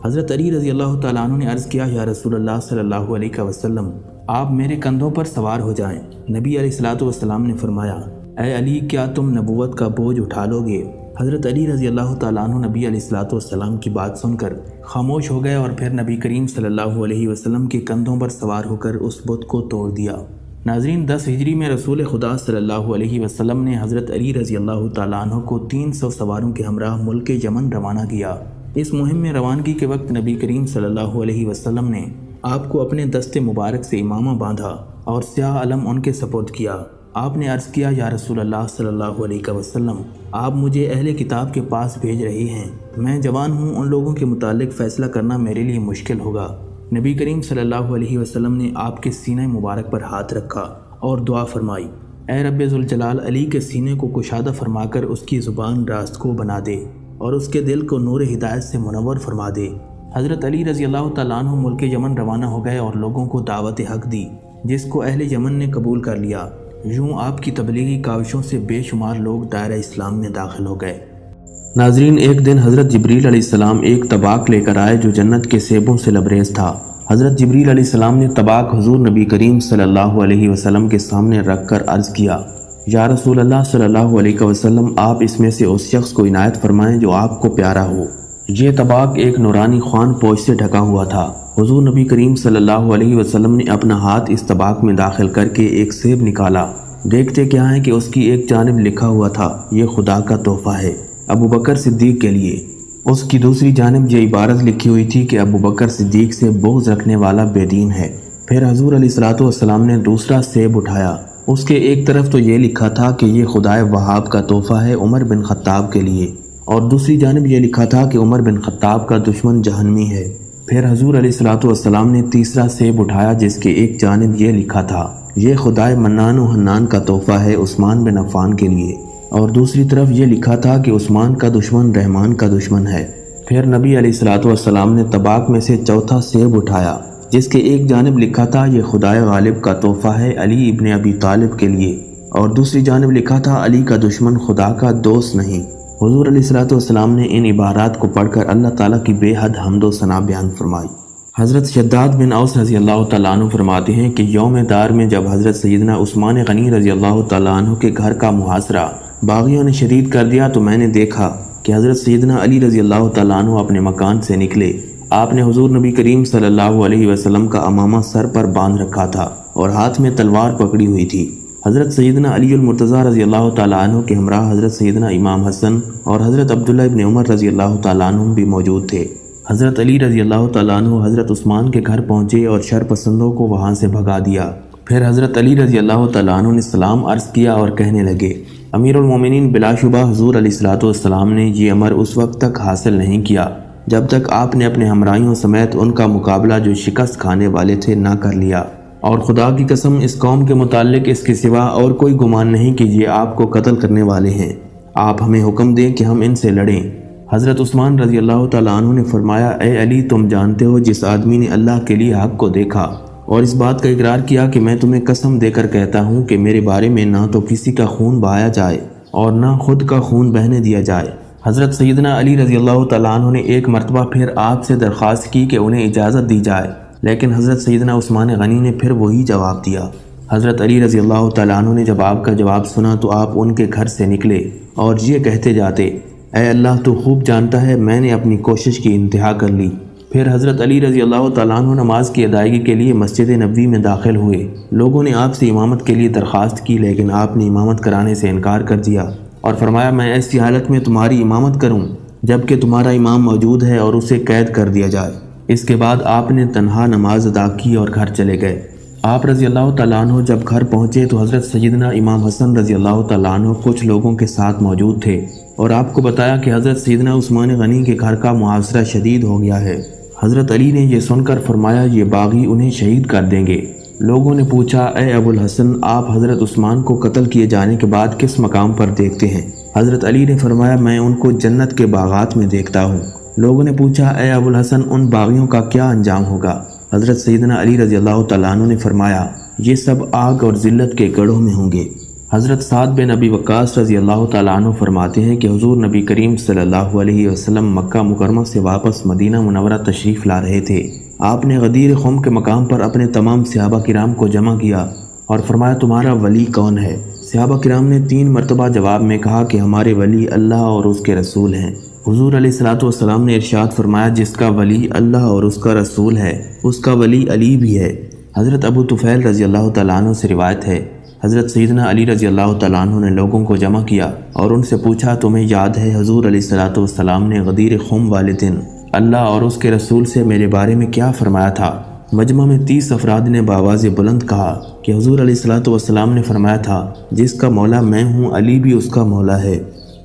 حضرت علی رضی اللہ تعالیٰ عنہ نے عرض کیا، یا رسول اللہ صلی اللہ علیہ وسلم، آپ میرے کندھوں پر سوار ہو جائیں۔ نبی علیہ الصلوۃ والسلام نے فرمایا، اے علی، کیا تم نبوت کا بوجھ اٹھا لو گے؟ حضرت علی رضی اللہ تعالیٰ عنہ نبی علیہ الصلوۃ والسلام کی بات سن کر خاموش ہو گئے اور پھر نبی کریم صلی اللہ علیہ وسلم کے کندھوں پر سوار ہو کر اس بت کو توڑ دیا۔ ناظرین، 10 ہجری میں رسول خدا صلی اللہ علیہ وسلم نے حضرت علی رضی اللہ تعالیٰ عنہ کو 300 سواروں کے ہمراہ ملک یمن روانہ کیا۔ اس مہم میں روانگی کے وقت نبی کریم صلی اللہ علیہ وسلم نے آپ کو اپنے دست مبارک سے امامہ باندھا اور سیاہ علم ان کے سپرد کیا۔ آپ نے عرض کیا، یا رسول اللہ صلی اللہ علیہ وسلم، آپ مجھے اہل کتاب کے پاس بھیج رہی ہیں، میں جوان ہوں، ان لوگوں کے متعلق فیصلہ کرنا میرے لیے مشکل ہوگا۔ نبی کریم صلی اللہ علیہ وسلم نے آپ کے سینہ مبارک پر ہاتھ رکھا اور دعا فرمائی، اے رب ذوالجلال، علی کے سینے کو کشادہ فرما کر اس کی زبان راست کو بنا دے اور اس کے دل کو نور ہدایت سے منور فرما دے۔ حضرت علی رضی اللہ تعالیٰ عنہ ملک یمن روانہ ہو گئے اور لوگوں کو دعوت حق دی، جس کو اہل یمن نے قبول کر لیا۔ یوں آپ کی تبلیغی کاوشوں سے بے شمار لوگ دائرہ اسلام میں داخل ہو گئے۔ ناظرین، ایک دن حضرت جبریل علیہ السلام ایک طباق لے کر آئے جو جنت کے سیبوں سے لبریز تھا۔ حضرت جبریل علیہ السلام نے طباق حضور نبی کریم صلی اللہ علیہ وسلم کے سامنے رکھ کر عرض کیا، یا رسول اللہ صلی اللہ علیہ وسلم، آپ اس میں سے اس شخص کو عنایت فرمائیں جو آپ کو پیارا ہو۔ یہ طباق ایک نورانی خوان پوش سے ڈھکا ہوا تھا۔ حضور نبی کریم صلی اللہ علیہ وسلم نے اپنا ہاتھ اس طباق میں داخل کر کے ایک سیب نکالا۔ دیکھتے کیا ہیں کہ اس کی ایک جانب لکھا ہوا تھا، یہ خدا کا تحفہ ہے ابو بکر صدیق کے لیے۔ اس کی دوسری جانب یہ عبارت لکھی ہوئی تھی کہ ابو بکر صدیق سے بغض رکھنے والا بے دین ہے۔ پھر حضور علیہ السلام نے دوسرا سیب اٹھایا۔ اس کے ایک طرف تو یہ لکھا تھا کہ یہ خدائے وہاب کا تحفہ ہے عمر بن خطاب کے لیے، اور دوسری جانب یہ لکھا تھا کہ عمر بن خطاب کا دشمن جہنمی ہے۔ پھر حضور علیہ السلام نے تیسرا سیب اٹھایا جس کے ایک جانب یہ لکھا تھا، یہ خدائے منان و حنان کا تحفہ ہے عثمان بن عفان کے لیے، اور دوسری طرف یہ لکھا تھا کہ عثمان کا دشمن رحمان کا دشمن ہے۔ پھر نبی علیہ السلام نے طباق میں سے چوتھا سیب اٹھایا جس کے ایک جانب لکھا تھا، یہ خدائے غالب کا تحفہ ہے علی ابن ابی طالب کے لیے، اور دوسری جانب لکھا تھا، علی کا دشمن خدا کا دوست نہیں۔ حضور علیہ السلام نے ان عبارات کو پڑھ کر اللہ تعالیٰ کی بے حد حمد و ثنا بیان فرمائی۔ حضرت شداد بن اوس رضی اللہ تعالیٰ عنہ فرماتے ہیں کہ یوم دار میں جب حضرت سیدنا عثمان غنی رضی اللہ تعالیٰ عنہ کے گھر کا محاصرہ باغیوں نے شدید کر دیا تو میں نے دیکھا کہ حضرت سیدنا علی رضی اللہ تعالیٰ عنہ اپنے مکان سے نکلے۔ آپ نے حضور نبی کریم صلی اللہ علیہ وسلم کا عمامہ سر پر باندھ رکھا تھا اور ہاتھ میں تلوار پکڑی ہوئی تھی۔ حضرت سیدنا علی المرتضیٰ رضی اللہ تعالیٰ عنہ کے ہمراہ حضرت سیدنا امام حسن اور حضرت عبداللہ ابن عمر رضی اللہ تعالیٰ عنہ بھی موجود تھے۔ حضرت علی رضی اللہ تعالیٰ عنہ حضرت عثمان کے گھر پہنچے اور شر پسندوں کو وہاں سے بھگا دیا۔ پھر حضرت علی رضی اللہ تعالیٰ عنہ نے سلام عرض کیا اور کہنے لگے، امیر المومنین، بلا شبہ حضور علیہ السلام نے یہ امر اس وقت تک حاصل نہیں کیا جب تک آپ نے اپنے ہمراہیوں سمیت ان کا مقابلہ جو شکست کھانے والے تھے نہ کر لیا، اور خدا کی قسم اس قوم کے متعلق اس کے سوا اور کوئی گمان نہیں کہ یہ آپ کو قتل کرنے والے ہیں۔ آپ ہمیں حکم دیں کہ ہم ان سے لڑیں۔ حضرت عثمان رضی اللہ تعالیٰ عنہ نے فرمایا، اے علی، تم جانتے ہو جس آدمی نے اللہ کے لیے حق کو دیکھا اور اس بات کا اقرار کیا کہ میں تمہیں قسم دے کر کہتا ہوں کہ میرے بارے میں نہ تو کسی کا خون بہایا جائے اور نہ خود کا خون بہنے دیا جائے۔ حضرت سیدنا علی رضی اللہ تعالیٰ عنہ نے ایک مرتبہ پھر آپ سے درخواست کی کہ انہیں اجازت دی جائے، لیکن حضرت سیدنا عثمان غنی نے پھر وہی جواب دیا۔ حضرت علی رضی اللہ تعالیٰ عنہ نے جب آپ کا جواب سنا تو آپ ان کے گھر سے نکلے اور یہ کہتے جاتے، اے اللہ، تو خوب جانتا ہے میں نے اپنی کوشش کی انتہا کر لی۔ پھر حضرت علی رضی اللہ تعالیٰ عنہ نماز کی ادائیگی کے لیے مسجد نبوی میں داخل ہوئے۔ لوگوں نے آپ سے امامت کے لیے درخواست کی لیکن آپ نے امامت کرانے سے انکار کر دیا اور فرمایا، میں ایسی حالت میں تمہاری امامت کروں جبکہ تمہارا امام موجود ہے اور اسے قید کر دیا جائے۔ اس کے بعد آپ نے تنہا نماز ادا کی اور گھر چلے گئے۔ آپ رضی اللہ تعالیٰ عنہ جب گھر پہنچے تو حضرت سیدنا امام حسن رضی اللہ تعالیٰ عنہ کچھ لوگوں کے ساتھ موجود تھے اور آپ کو بتایا کہ حضرت سیدنا عثمان غنی کے گھر کا محاصرہ شدید ہو گیا ہے۔ حضرت علی نے یہ سن کر فرمایا، یہ باغی انہیں شہید کر دیں گے۔ لوگوں نے پوچھا، اے ابو الحسن، آپ حضرت عثمان کو قتل کیے جانے کے بعد کس مقام پر دیکھتے ہیں؟ حضرت علی نے فرمایا، میں ان کو جنت کے باغات میں دیکھتا ہوں۔ لوگوں نے پوچھا، اے ابو الحسن، ان باغیوں کا کیا انجام ہوگا؟ حضرت سیدنا علی رضی اللہ تعالیٰ عنہ نے فرمایا، یہ سب آگ اور ذلت کے گڑھوں میں ہوں گے۔ حضرت سعد بن ابی وقاص رضی اللہ تعالیٰ عنہ فرماتے ہیں کہ حضور نبی کریم صلی اللہ علیہ وسلم مکہ مکرمہ سے واپس مدینہ منورہ تشریف لا رہے تھے۔ آپ نے غدیر خم کے مقام پر اپنے تمام صحابہ کرام کو جمع کیا اور فرمایا، تمہارا ولی کون ہے؟ صحابہ کرام نے 3 مرتبہ جواب میں کہا کہ ہمارے ولی اللہ اور اس کے رسول ہیں۔ حضور علیہ السلام نے ارشاد فرمایا، جس کا ولی اللہ اور اس کا رسول ہے اس کا ولی علی بھی ہے۔ حضرت ابو طفیل رضی اللہ تعالیٰ عنہ سے روایت ہے، حضرت سیدنا علی رضی اللہ تعالیٰ عنہ نے لوگوں کو جمع کیا اور ان سے پوچھا، تمہیں یاد ہے حضور علیہ السلام نے غدیر خم والے دن اللہ اور اس کے رسول سے میرے بارے میں کیا فرمایا تھا؟ مجمع میں 30 افراد نے بآواز بلند کہا کہ حضور علیہ السلام نے فرمایا تھا، جس کا مولا میں ہوں علی بھی اس کا مولا ہے۔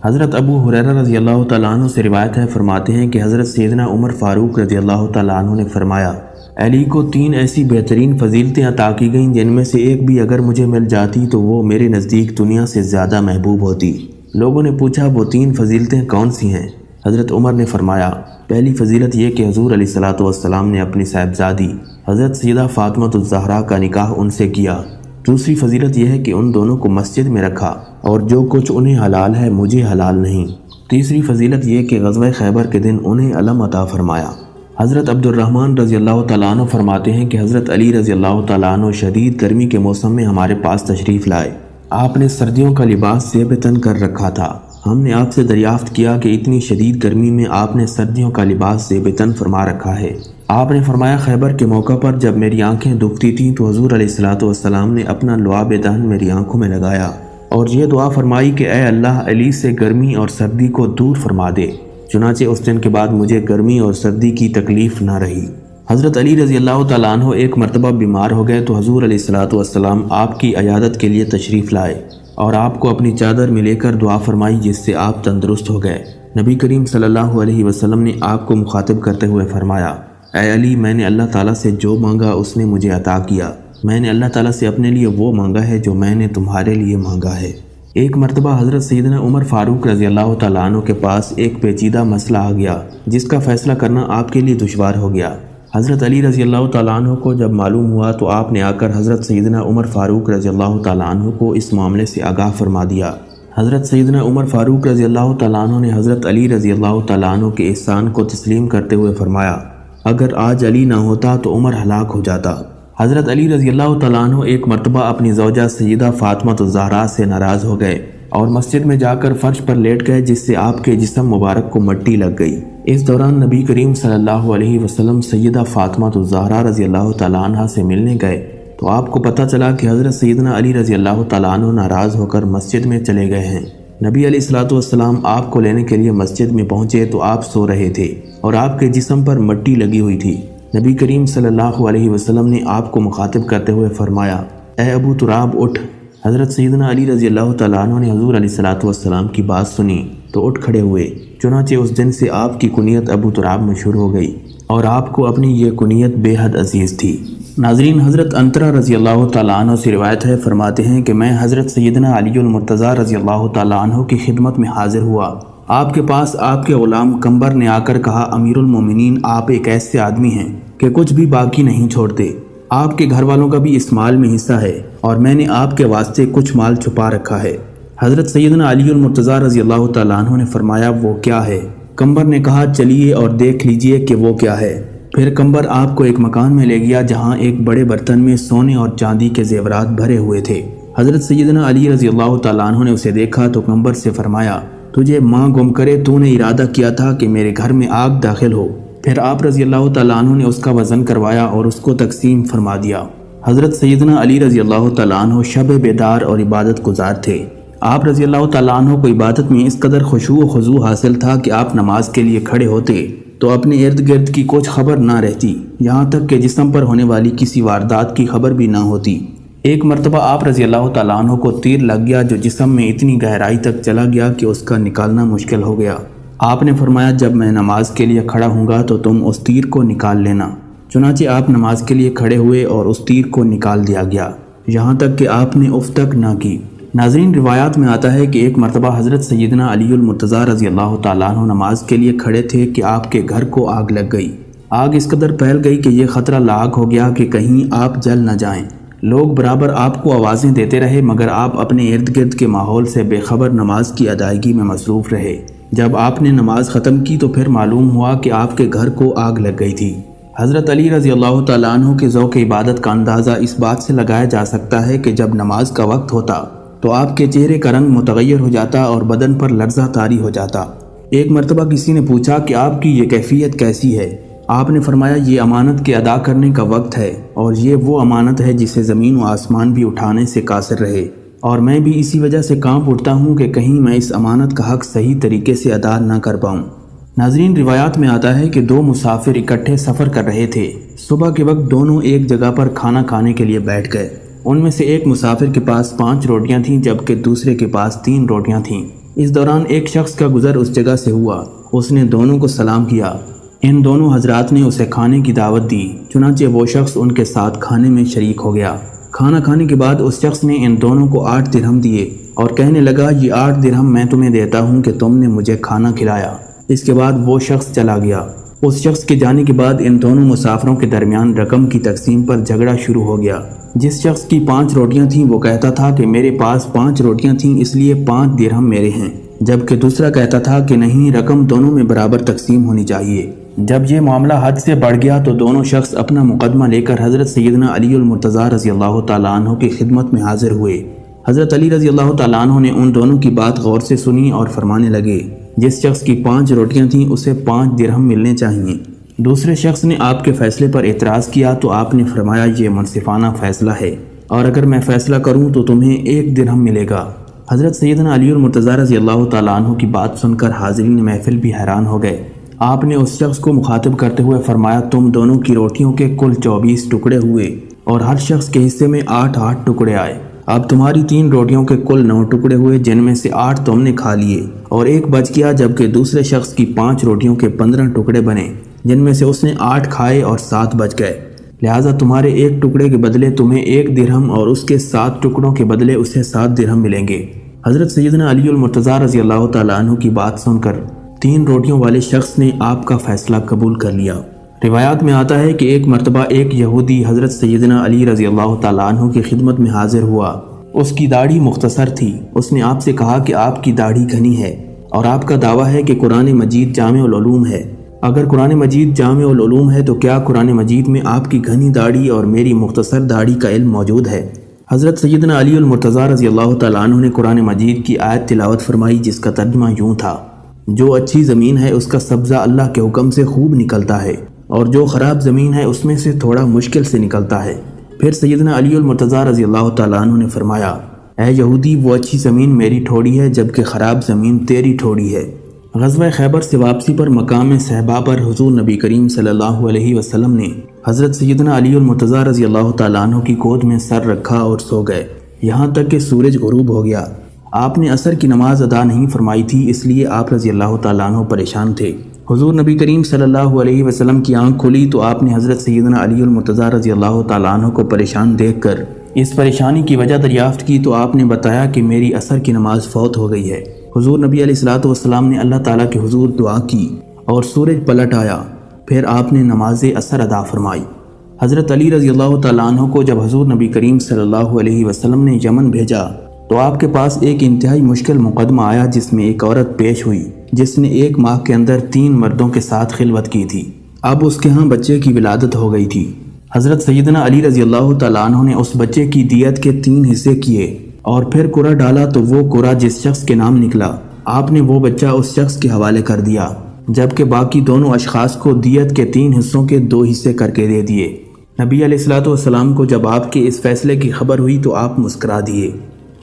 حضرت ابو ہریرہ رضی اللہ تعالیٰ عنہ سے روایت ہے، فرماتے ہیں کہ حضرت سیدنا عمر فاروق رضی اللہ تعالیٰ عنہ نے فرمایا، علی کو 3 ایسی بہترین فضیلتیں عطا کی گئیں جن میں سے ایک بھی اگر مجھے مل جاتی تو وہ میرے نزدیک دنیا سے زیادہ محبوب ہوتی۔ لوگوں نے پوچھا، وہ 3 فضیلتیں کون سی ہیں؟ حضرت عمر نے فرمایا، پہلی فضیلت یہ کہ حضور علیہ السلام نے اپنی صاحبزادی حضرت سیدہ فاطمہ الزہرا کا نکاح ان سے کیا۔ دوسری فضیلت یہ ہے کہ ان دونوں کو مسجد میں رکھا اور جو کچھ انہیں حلال ہے مجھے حلال نہیں۔ تیسری فضیلت یہ کہ غزوہ خیبر کے دن انہیں علم عطا فرمایا۔ حضرت عبد الرحمن رضی اللہ تعالیٰ عنہ فرماتے ہیں کہ حضرت علی رضی اللہ تعالیٰ عنہ شدید گرمی کے موسم میں ہمارے پاس تشریف لائے۔ آپ نے سردیوں کا لباس زیب تن کر رکھا تھا۔ ہم نے آپ سے دریافت کیا کہ اتنی شدید گرمی میں آپ نے سردیوں کا لباس زیب تن فرما رکھا ہے۔ آپ نے فرمایا خیبر کے موقع پر جب میری آنکھیں دکھتی تھیں تو حضور علیہ الصلوۃ والسلام نے اپنا لعاب دہن میری آنکھوں میں لگایا اور یہ دعا فرمائی کہ اے اللہ علی سے گرمی اور سردی کو دور فرما دے۔ چنانچہ اس دن کے بعد مجھے گرمی اور سردی کی تکلیف نہ رہی۔ حضرت علی رضی اللہ تعالیٰ عنہ ایک مرتبہ بیمار ہو گئے تو حضور علیہ الصلوۃ والسلام آپ کی عیادت کے لیے تشریف لائے اور آپ کو اپنی چادر میں لے کر دعا فرمائی جس سے آپ تندرست ہو گئے۔ نبی کریم صلی اللہ علیہ وسلم نے آپ کو مخاطب کرتے ہوئے فرمایا، اے علی، میں نے اللہ تعالیٰ سے جو مانگا اس نے مجھے عطا کیا۔ میں نے اللہ تعالیٰ سے اپنے لیے وہ مانگا ہے جو میں نے تمہارے لیے مانگا ہے۔ ایک مرتبہ حضرت سیدنا عمر فاروق رضی اللہ تعالیٰ عنہ کے پاس ایک پیچیدہ مسئلہ آ گیا جس کا فیصلہ کرنا آپ کے لیے دشوار ہو گیا۔ حضرت علی رضی اللہ تعالیٰ عنہ کو جب معلوم ہوا تو آپ نے آ کر حضرت سیدنا عمر فاروق رضی اللہ تعالیٰ عنہ کو اس معاملے سے آگاہ فرما دیا۔ حضرت سیدنا عمر فاروق رضی اللہ تعالیٰ عنہ نے حضرت علی رضی اللہ تعالیٰ عنہ کے احسان کو تسلیم کرتے ہوئے فرمایا، اگر آج علی نہ ہوتا تو عمر ہلاک ہو جاتا۔ حضرت علی رضی اللہ تعالیٰ عنہ ایک مرتبہ اپنی زوجہ سیدہ فاطمہ الزہرا سے ناراض ہو گئے اور مسجد میں جا کر فرش پر لیٹ گئے جس سے آپ کے جسم مبارک کو مٹی لگ گئی۔ اس دوران نبی کریم صلی اللہ علیہ وسلم سیدہ فاطمہ الزہرا رضی اللہ تعالیٰ عنہ سے ملنے گئے تو آپ کو پتہ چلا کہ حضرت سیدنا علی رضی اللہ تعالیٰ عنہ ناراض ہو کر مسجد میں چلے گئے ہیں۔ نبی علیہ الصلوۃ والسلام آپ کو لینے کے لیے مسجد میں پہنچے تو آپ سو رہے تھے اور آپ کے جسم پر مٹی لگی ہوئی تھی۔ نبی کریم صلی اللہ علیہ وسلم نے آپ کو مخاطب کرتے ہوئے فرمایا، اے ابو تراب اٹھ۔ حضرت سیدنا علی رضی اللہ تعالیٰ عنہ نے حضور علیہ الصلوۃ والسلام کی بات سنی تو اٹھ کھڑے ہوئے۔ چنانچہ اس دن سے آپ کی کنیت ابو تراب مشہور ہو گئی اور آپ کو اپنی یہ کنیت بے حد عزیز تھی۔ ناظرین، حضرت انطرہ رضی اللہ تعالیٰ عنہ سے روایت ہے، فرماتے ہیں کہ میں حضرت سیدنا علی المرتضیٰ رضی اللہ تعالیٰ عنہ کی خدمت میں حاضر ہوا۔ آپ کے پاس آپ کے غلام قمبر نے آ کر کہا، امیر المومنین، آپ ایک ایسے آدمی ہیں کہ کچھ بھی باقی نہیں چھوڑتے۔ آپ کے گھر والوں کا بھی اس مال میں حصہ ہے اور میں نے آپ کے واسطے کچھ مال چھپا رکھا ہے۔ حضرت سیدنا علی المرتضیٰ رضی اللہ تعالیٰ عنہ نے فرمایا، وہ کیا ہے؟ قمبر نے کہا، چلیے اور دیکھ لیجئے کہ وہ کیا ہے۔ پھر قمبر آپ کو ایک مکان میں لے گیا جہاں ایک بڑے برتن میں سونے اور چاندی کے زیورات بھرے ہوئے تھے۔ حضرت سیدنا علی رضی اللہ تعالیٰ عنہ نے اسے دیکھا تو قمبر سے فرمایا، تجھے ماں گم کرے، تو نے ارادہ کیا تھا کہ میرے گھر میں آگ داخل ہو۔ پھر آپ رضی اللہ تعالیٰ عنہ نے اس کا وزن کروایا اور اس کو تقسیم فرما دیا۔ حضرت سیدنا علی رضی اللہ تعالیٰ عنہ شب بیدار اور عبادت گزار تھے۔ آپ رضی اللہ تعالیٰ عنہ کو عبادت میں اس قدر خشوع و خضوع حاصل تھا کہ آپ نماز کے لیے کھڑے ہوتے تو اپنے ارد گرد کی کچھ خبر نہ رہتی، یہاں تک کہ جسم پر ہونے والی کسی واردات کی خبر بھی نہ ہوتی۔ ایک مرتبہ آپ رضی اللہ تعالیٰ عنہ کو تیر لگ گیا جو جسم میں اتنی گہرائی تک چلا گیا کہ اس کا نکالنا مشکل ہو گیا۔ آپ نے فرمایا، جب میں نماز کے لیے کھڑا ہوں گا تو تم اس تیر کو نکال لینا۔ چنانچہ آپ نماز کے لیے کھڑے ہوئے اور اس تیر کو نکال دیا گیا، یہاں تک کہ آپ نے اف تک نہ کی۔ ناظرین، روایات میں آتا ہے کہ ایک مرتبہ حضرت سیدنا علی المرتضیٰ رضی اللہ تعالیٰ عنہ نماز کے لیے کھڑے تھے کہ آپ کے گھر کو آگ لگ گئی۔ آگ اس قدر پھیل گئی کہ یہ خطرہ لاحق ہو گیا کہ کہیں آپ جل نہ جائیں۔ لوگ برابر آپ کو آوازیں دیتے رہے مگر آپ اپنے ارد گرد کے ماحول سے بے خبر نماز کی ادائیگی میں مصروف رہے۔ جب آپ نے نماز ختم کی تو پھر معلوم ہوا کہ آپ کے گھر کو آگ لگ گئی تھی۔ حضرت علی رضی اللہ تعالیٰ عنہ کے ذوق عبادت کا اندازہ اس بات سے لگایا جا سکتا ہے کہ جب نماز کا وقت ہوتا تو آپ کے چہرے کا رنگ متغیر ہو جاتا اور بدن پر لرزہ طاری ہو جاتا۔ ایک مرتبہ کسی نے پوچھا کہ آپ کی یہ کیفیت کیسی ہے؟ آپ نے فرمایا، یہ امانت کے ادا کرنے کا وقت ہے اور یہ وہ امانت ہے جسے زمین و آسمان بھی اٹھانے سے قاصر رہے، اور میں بھی اسی وجہ سے کانپ اٹھتا ہوں کہ کہیں میں اس امانت کا حق صحیح طریقے سے ادا نہ کر پاؤں۔ ناظرین، روایات میں آتا ہے کہ دو مسافر اکٹھے سفر کر رہے تھے۔ صبح کے وقت دونوں ایک جگہ پر کھانا کھانے کے لیے بیٹھ گئے۔ ان میں سے ایک مسافر کے پاس 5 روٹیاں تھیں جبکہ دوسرے کے پاس 3 روٹیاں تھیں۔ اس دوران ایک شخص کا گزر اس جگہ سے ہوا۔ اس نے دونوں کو سلام کیا۔ ان دونوں حضرات نے اسے کھانے کی دعوت دی، چنانچہ وہ شخص ان کے ساتھ کھانے میں شریک ہو گیا۔ کھانا کھانے کے بعد اس شخص نے ان دونوں کو 8 درہم دیے اور کہنے لگا، یہ 8 درہم میں تمہیں دیتا ہوں کہ تم نے مجھے کھانا کھلایا۔ اس کے بعد وہ شخص چلا گیا۔ اس شخص کے جانے کے بعد ان دونوں مسافروں کے درمیان رقم کی تقسیم پر جھگڑا شروع ہو گیا۔ جس شخص کی 5 روٹیاں تھیں وہ کہتا تھا کہ میرے پاس 5 روٹیاں تھیں اس لیے 5 درہم میرے ہیں، جبکہ دوسرا کہتا تھا کہ نہیں، رقم دونوں میں برابر تقسیم ہونی چاہیے۔ جب یہ معاملہ حد سے بڑھ گیا تو دونوں شخص اپنا مقدمہ لے کر حضرت سیدنا علی المرتضیٰ رضی اللہ تعالیٰ عنہ کی خدمت میں حاضر ہوئے۔ حضرت علی رضی اللہ تعالیٰ عنہ نے ان دونوں کی بات غور سے سنی اور فرمانے لگے، جس شخص کی 5 روٹیاں تھیں اسے 5 درہم ملنے چاہیے۔ دوسرے شخص نے آپ کے فیصلے پر اعتراض کیا تو آپ نے فرمایا، یہ منصفانہ فیصلہ ہے، اور اگر میں فیصلہ کروں تو تمہیں 1 درہم ملے گا۔ حضرت سیدنا علی المرتضیٰ رضی اللہ تعالیٰ عنہ کی بات سن کر حاضرین محفل بھی حیران ہو گئے۔ آپ نے اس شخص کو مخاطب کرتے ہوئے فرمایا، تم دونوں کی روٹیوں کے کل 24 ٹکڑے ہوئے اور ہر شخص کے حصے میں 8 ٹکڑے آئے۔ اب تمہاری 3 روٹیوں کے کل 9 ٹکڑے ہوئے، جن میں سے 8 تم نے کھا لیے اور 1 بچ گیا، جبکہ دوسرے شخص کی 5 روٹیوں کے 15 ٹکڑے بنے، جن میں سے اس نے 8 کھائے اور 7 بچ گئے۔ لہٰذا تمہارے 1 ٹکڑے کے بدلے تمہیں 1 درہم اور اس کے 7 ٹکڑوں کے بدلے اسے 7 درہم ملیں گے۔ حضرت سیدنا علی المرتضیٰ رضی اللہ تعالیٰ عنہ کی بات سن کر 3 روٹیوں والے شخص نے آپ کا فیصلہ قبول کر لیا۔ روایات میں آتا ہے کہ ایک مرتبہ ایک یہودی حضرت سیدنا علی رضی اللہ تعالیٰ عنہ کی خدمت میں حاضر ہوا۔ اس کی داڑھی مختصر تھی۔ اس نے آپ سے کہا کہ آپ کی داڑھی گھنی ہے اور آپ کا دعویٰ ہے کہ قرآن مجید جامع العلوم ہے۔ اگر قرآن مجید جامع العلوم ہے تو کیا قرآن مجید میں آپ کی گھنی داڑھی اور میری مختصر داڑھی کا علم موجود ہے؟ حضرت سیدنا علی المرتضیٰ رضی اللہ تعالیٰ عنہ نے قرآن مجید کی آیت تلاوت فرمائی، جس کا ترجمہ یوں تھا، جو اچھی زمین ہے اس کا سبزہ اللہ کے حکم سے خوب نکلتا ہے، اور جو خراب زمین ہے اس میں سے تھوڑا مشکل سے نکلتا ہے۔ پھر سیدنا علی المرتضیٰ رضی اللہ تعالیٰ عنہ نے فرمایا، اے یہودی، وہ اچھی زمین میری ٹھوڑی ہے، جبکہ خراب زمین تیری ٹھوڑی ہے۔ غزوہ خیبر سے واپسی پر مقام صحبہ پر حضور نبی کریم صلی اللہ علیہ وسلم نے حضرت سیدنا علی المرتضیٰ رضی اللہ تعالیٰ عنہ کی گود میں سر رکھا اور سو گئے، یہاں تک کہ سورج غروب ہو گیا۔ آپ نے عصر کی نماز ادا نہیں فرمائی تھی، اس لیے آپ رضی اللہ تعالیٰ عنہ پریشان تھے۔ حضور نبی کریم صلی اللہ علیہ وسلم کی آنکھ کھلی تو آپ نے حضرت سیدنا علی المرتضیٰ رضی اللہ تعالیٰ عنہ کو پریشان دیکھ کر اس پریشانی کی وجہ دریافت کی تو آپ نے بتایا کہ میری عصر کی نماز فوت ہو گئی ہے۔ حضور نبی علیہ الصلوۃ والسلام نے اللہ تعالیٰ کے حضور دعا کی اور سورج پلٹ آیا، پھر آپ نے نماز عصر ادا فرمائی۔ حضرت علی رضی اللہ تعالیٰ عنہ کو جب حضور نبی کریم صلی اللہ علیہ وسلم نے یمن بھیجا تو آپ کے پاس ایک انتہائی مشکل مقدمہ آیا، جس میں ایک عورت پیش ہوئی جس نے 1 ماہ کے اندر 3 مردوں کے ساتھ خلوت کی تھی۔ اب اس کے ہاں بچے کی ولادت ہو گئی تھی۔ حضرت سیدنا علی رضی اللہ تعالیٰ عنہ نے اس بچے کی دیت کے 3 حصے کیے اور پھر قرعہ ڈالا تو وہ قرعہ جس شخص کے نام نکلا آپ نے وہ بچہ اس شخص کے حوالے کر دیا، جبکہ باقی دونوں اشخاص کو دیت کے 3 حصوں کے 2 حصے کر کے دے دیے۔ نبی علیہ الصلوۃ والسلام کو جب آپ کے اس فیصلے کی خبر ہوئی تو آپ مسکرا دیے۔